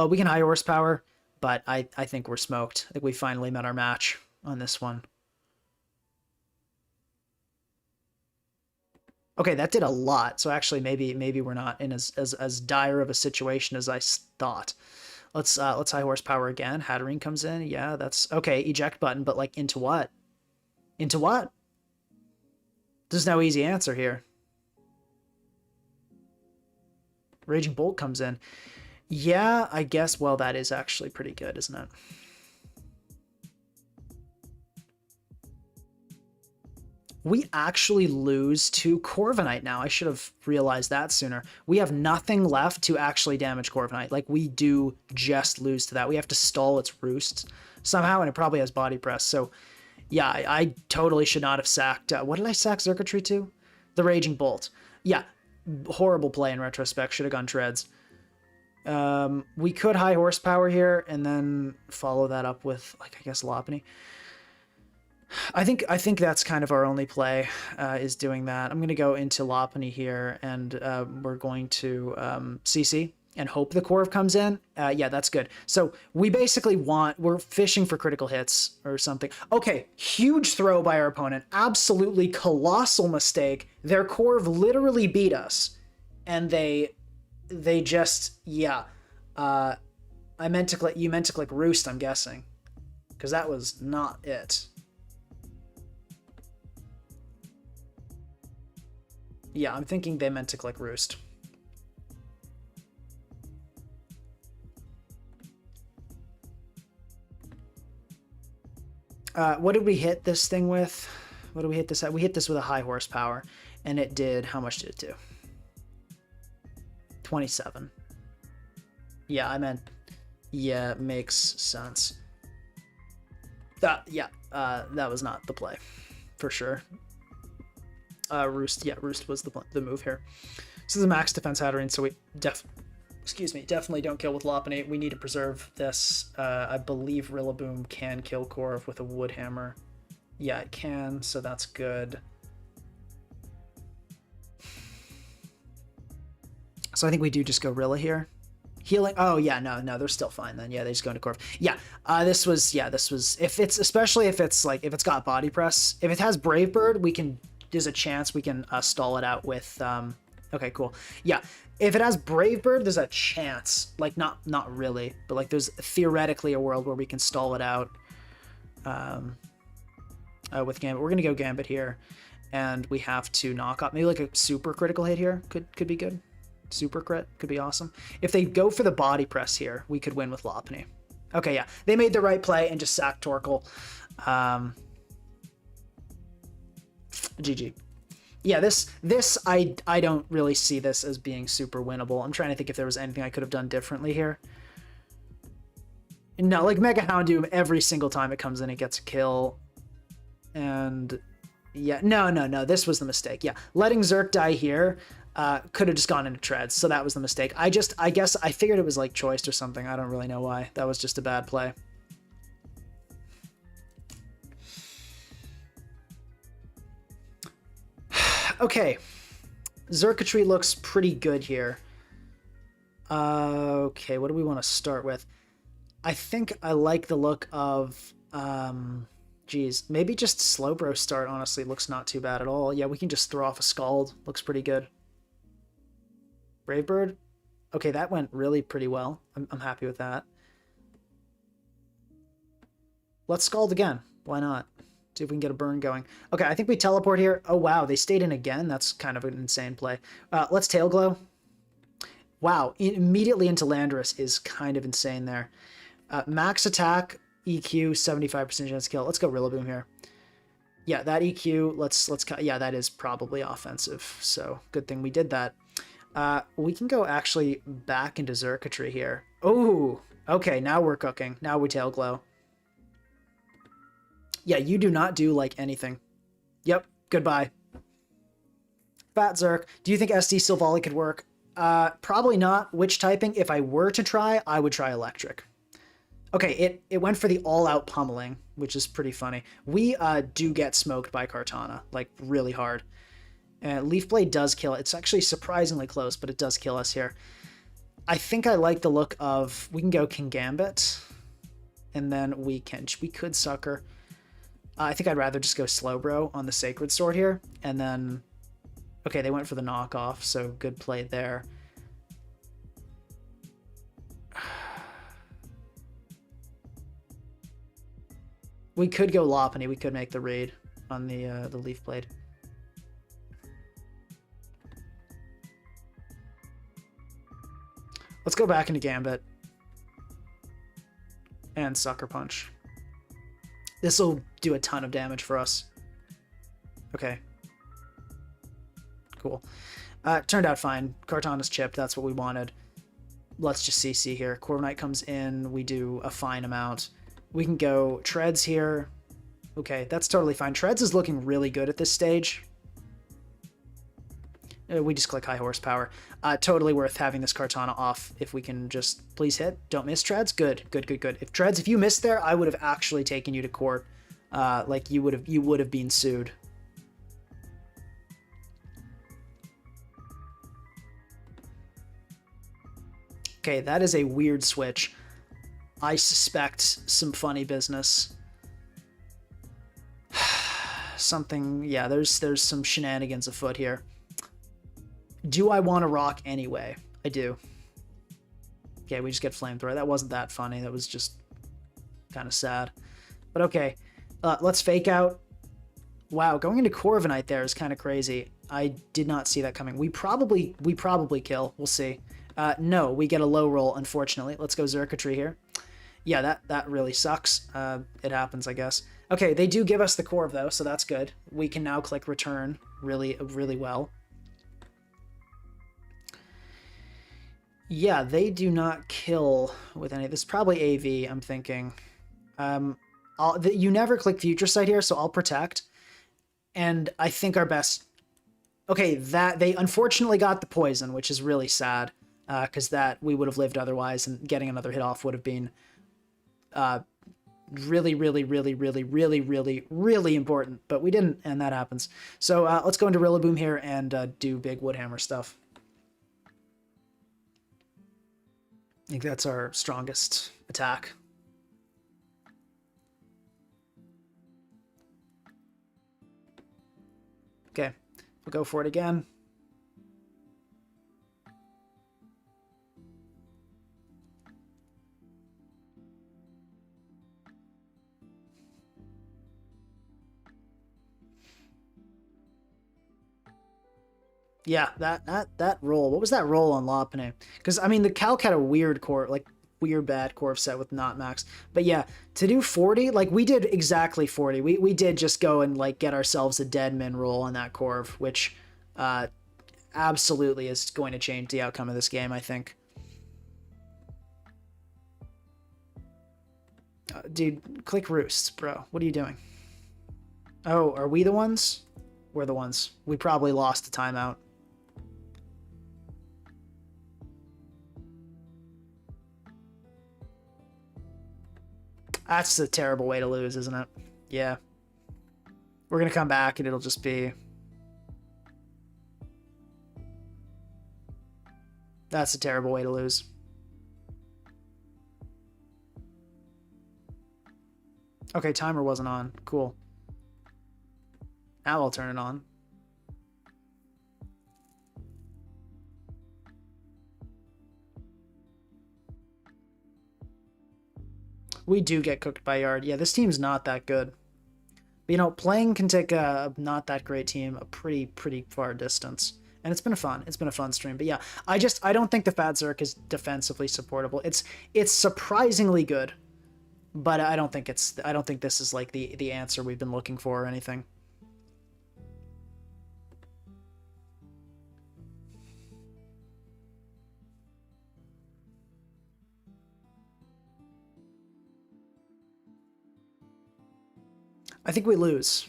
We can high horsepower, but I think we're smoked. I think we finally met our match on this one. Okay, that did a lot. So actually, maybe we're not in as dire of a situation as I thought. Let's high horsepower again. Hatterene comes in. Yeah, that's okay. Eject button, but like into what? Into what? There's no easy answer here. Raging Bolt comes in. Yeah, I guess. Well, that is actually pretty good, isn't it? We actually lose to Corviknight now. I should have realized that sooner. We have nothing left to actually damage Corviknight. Like, we do just lose to that. We have to stall its roosts somehow, and it probably has body press. So, yeah, I totally should not have sacked... what did I sack Xurkitree to? The Raging Bolt. Yeah, horrible play in retrospect. Should have gone Treads. We could high horsepower here, and then follow that up with, like, I guess, Lopunny. I think that's kind of our only play, is doing that. I'm going to go into Lopunny here, and we're going to CC and hope the Corv comes in. Yeah, that's good. So we basically we're fishing for critical hits or something. Okay, huge throw by our opponent. Absolutely colossal mistake. Their Corv literally beat us, and they just, yeah. You meant to click Roost, I'm guessing, because that was not it. Yeah, I'm thinking they meant to click Roost. What did we hit this thing with? What did we hit this at? We hit this with a high horsepower, and it did... How much did it do? 27. Yeah, I meant... Yeah, makes sense. Yeah, that was not the play, for sure. Roost, yeah, Roost was the move here. This is a max defense Hatterene, so we definitely don't kill with Lopunny. We need to preserve this. I believe Rillaboom can kill Corv with a Wood Hammer. Yeah, it can, so that's good. So I think we do just go Rilla here. Healing. Oh yeah, no, they're still fine then. Yeah, they just go into Corv. Yeah, this was if it's, especially if it's like, if it's got body press, if it has Brave Bird, there's a chance we can stall it out with okay, cool. Yeah, if it has Brave Bird, there's a chance, like not really, but like there's theoretically a world where we can stall it out with Gambit. We're gonna go Gambit here, and we have to knock off maybe like a super critical hit here. Could be good. Super crit could be awesome. If they go for the body press here, we could win with Lopunny. Okay, yeah, they made the right play and just sacked Torkoal. GG. Yeah, this I don't really see this as being super winnable. I'm trying to think if there was anything I could have done differently here. No, like Mega Houndoom, every single time it comes in, it gets a kill. And yeah, no, this was the mistake. Yeah, letting Zerk die here could have just gone into Treads, so that was the mistake. I guess I figured it was like choiced or something. I don't really know why. That was just a bad play. Okay, Xurkitree looks pretty good here. Okay, what do we want to start with? I think I like the look of, geez, maybe just Slowbro start, honestly, looks not too bad at all. Yeah, we can just throw off a Scald, looks pretty good. Brave Bird? Okay, that went really pretty well. I'm happy with that. Let's Scald again, why not? See if we can get a burn going. Okay, I think we teleport here. Oh, wow, they stayed in again. That's kind of an insane play. Let's Tail Glow. Wow, immediately into Landorus is kind of insane there. Max attack, EQ, 75% chance to kill. Let's go Rillaboom here. Yeah, that EQ, let's yeah, that is probably offensive. So good thing we did that. We can go actually back into Xurkitree here. Oh, okay, now we're cooking. Now we Tail Glow. Yeah, you do not do, like, anything. Yep, goodbye. Fat Zerk. Do you think SD Silvally could work? Probably not witch typing. If I were to try, I would try electric. Okay, it went for the all-out pummeling, which is pretty funny. We do get smoked by Kartana, like really hard. Leaf Blade does kill. It's actually surprisingly close, but it does kill us here. I think I like the look of... We can go King Gambit, and then we could Sucker. I think I'd rather just go Slowbro on the Sacred Sword here, and then... Okay, they went for the knockoff, so good play there. We could go Lopunny. We could make the raid on the Leaf Blade. Let's go back into Gambit. And Sucker Punch. This will do a ton of damage for us. Okay. Cool. Turned out fine. Kartana's chipped. That's what we wanted. Let's just CC here. Corviknight comes in. We do a fine amount. We can go Treads here. Okay, that's totally fine. Treads is looking really good at this stage. We just click high horsepower. Totally worth having this Kartana off if we can just please hit. Don't miss Treads. Good, good, good, good. If Treads, if you missed there, I would have actually taken you to court. Like you would have been sued. Okay, that is a weird switch. I suspect some funny business. Something, yeah, there's some shenanigans afoot here. Do I want to rock anyway? I do. Okay, we just get Flamethrower. That wasn't that funny. That was just kind of sad. But okay, let's fake out. Wow, going into Corviknight there is kind of crazy. I did not see that coming. We probably kill. We'll see. No, we get a low roll, unfortunately. Let's go Xurkitree here. Yeah, that really sucks. It happens, I guess. Okay, they do give us the Corv, though, so that's good. We can now click Return really, really well. Yeah, they do not kill with any... This is probably AV, I'm thinking. You never click Future Sight here, so I'll Protect. And I think our best... Okay, they unfortunately got the Poison, which is really sad. Because that we would have lived otherwise, and getting another hit off would have been really, really, really, really, really, really, really important. But we didn't, and that happens. So let's go into Rillaboom here and do big Woodhammer stuff. I think that's our strongest attack. Okay, we'll go for it again. Yeah, that roll. What was that roll on Lopunny? Because I mean, the Calc had a weird core, like weird bad Corv set with not max. But yeah, to do 40, like we did exactly 40. We did just go and like get ourselves a dead min roll on that Corv, which absolutely is going to change the outcome of this game, I think. Dude, click Roosts, bro. What are you doing? Oh, are we the ones? We're the ones. We probably lost the timeout. That's a terrible way to lose, isn't it? Yeah. We're going to come back and it'll just be... That's a terrible way to lose. Okay, timer wasn't on. Cool. Now I'll turn it on. We do get cooked by Yard. Yeah, this team's not that good. But, you know, playing can take a not that great team a pretty far distance. And it's been fun. It's been a fun stream. But yeah, I don't think the Fat Zerk is defensively supportable. It's surprisingly good. But I don't think this is like the answer we've been looking for or anything. I think we lose.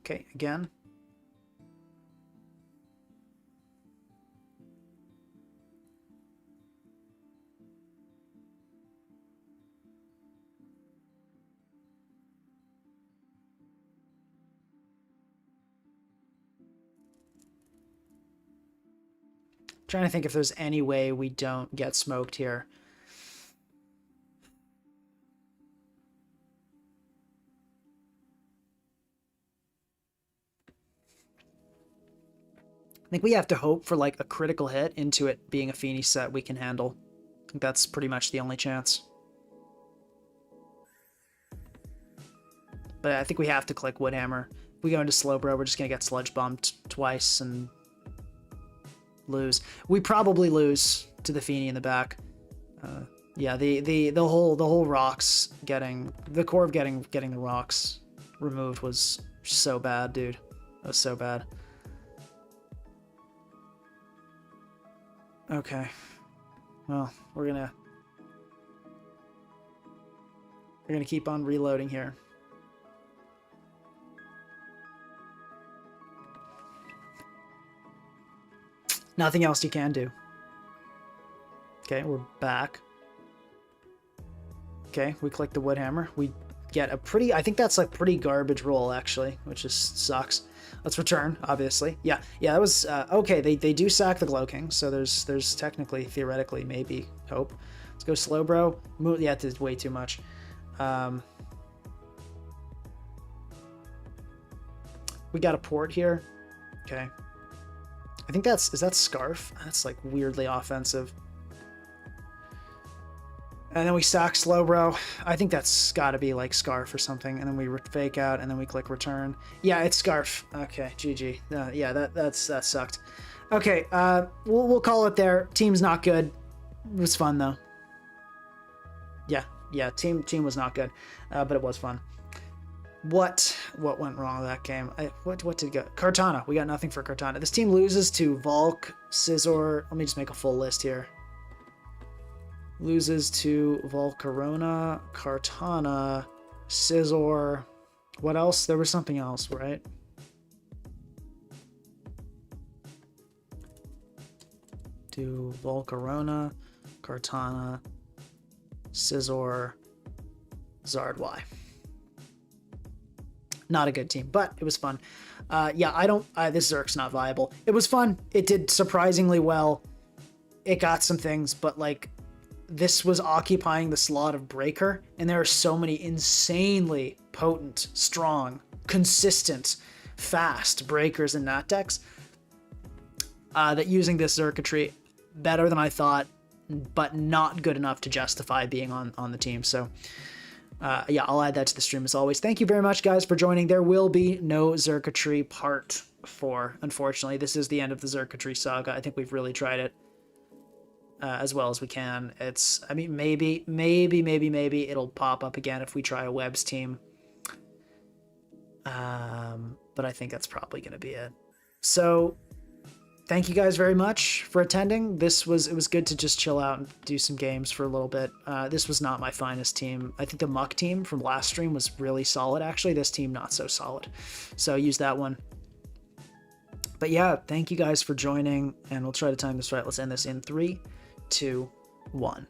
Okay, again. Trying to think if there's any way we don't get smoked here. I think we have to hope for like a critical hit into it being a Feeny set we can handle. I think that's pretty much the only chance. But I think we have to click Woodhammer. If we go into Slowbro, we're just going to get sludge bumped twice and lose. We probably lose to the Feeny in the back. Yeah, the whole rocks getting the Corv getting the rocks removed was so bad, dude. That was so bad. Okay. Well, we're gonna keep on reloading here. Nothing else you can do. Okay, we're back. Okay, we click the Woodhammer. We get a pretty, I think that's like pretty garbage roll actually, which just sucks. Let's return, obviously. Yeah, that was, okay, they do sack the Glow King, so there's technically, theoretically, maybe hope. Let's go slow, bro. Yeah, it did way too much. We got a port here. Okay. I think is that Scarf? That's like weirdly offensive. And then we sack slow, bro. I think that's got to be like Scarf or something. And then we fake out, and then we click return. Yeah, it's Scarf. Okay, GG. Yeah, that sucked. Okay, we'll call it there. Team's not good. It was fun though. Yeah. Team was not good, but it was fun. What went wrong with that game? What did go? Kartana. We got nothing for Kartana. This team loses to Volk, Scizor. Let me just make a full list here. Loses to Volcarona, Kartana, Scizor. What else? There was something else, right? To Volcarona, Kartana, Scizor, Zardwy. Not a good team, but it was fun. Yeah, this Zerk's not viable. It was fun. It did surprisingly well. It got some things, but like, this was occupying the slot of Breaker, and there are so many insanely potent, strong, consistent, fast Breakers in that decks that using this Xurkitree better than I thought, but not good enough to justify being on the team. So yeah, I'll add that to the stream as always. Thank you very much, guys, for joining. There will be no Xurkitree part 4, unfortunately. This is the end of the Xurkitree saga. I think we've really tried it as well as we can. I mean, maybe it'll pop up again if we try a Webs team. But I think that's probably going to be it. So thank you guys very much for attending. It was good to just chill out and do some games for a little bit. This was not my finest team. I think the Muck team from last stream was really solid. Actually, this team not so solid. So use that one. But yeah, thank you guys for joining, and we'll try to time this right. Let's end this in 3, 2, 1.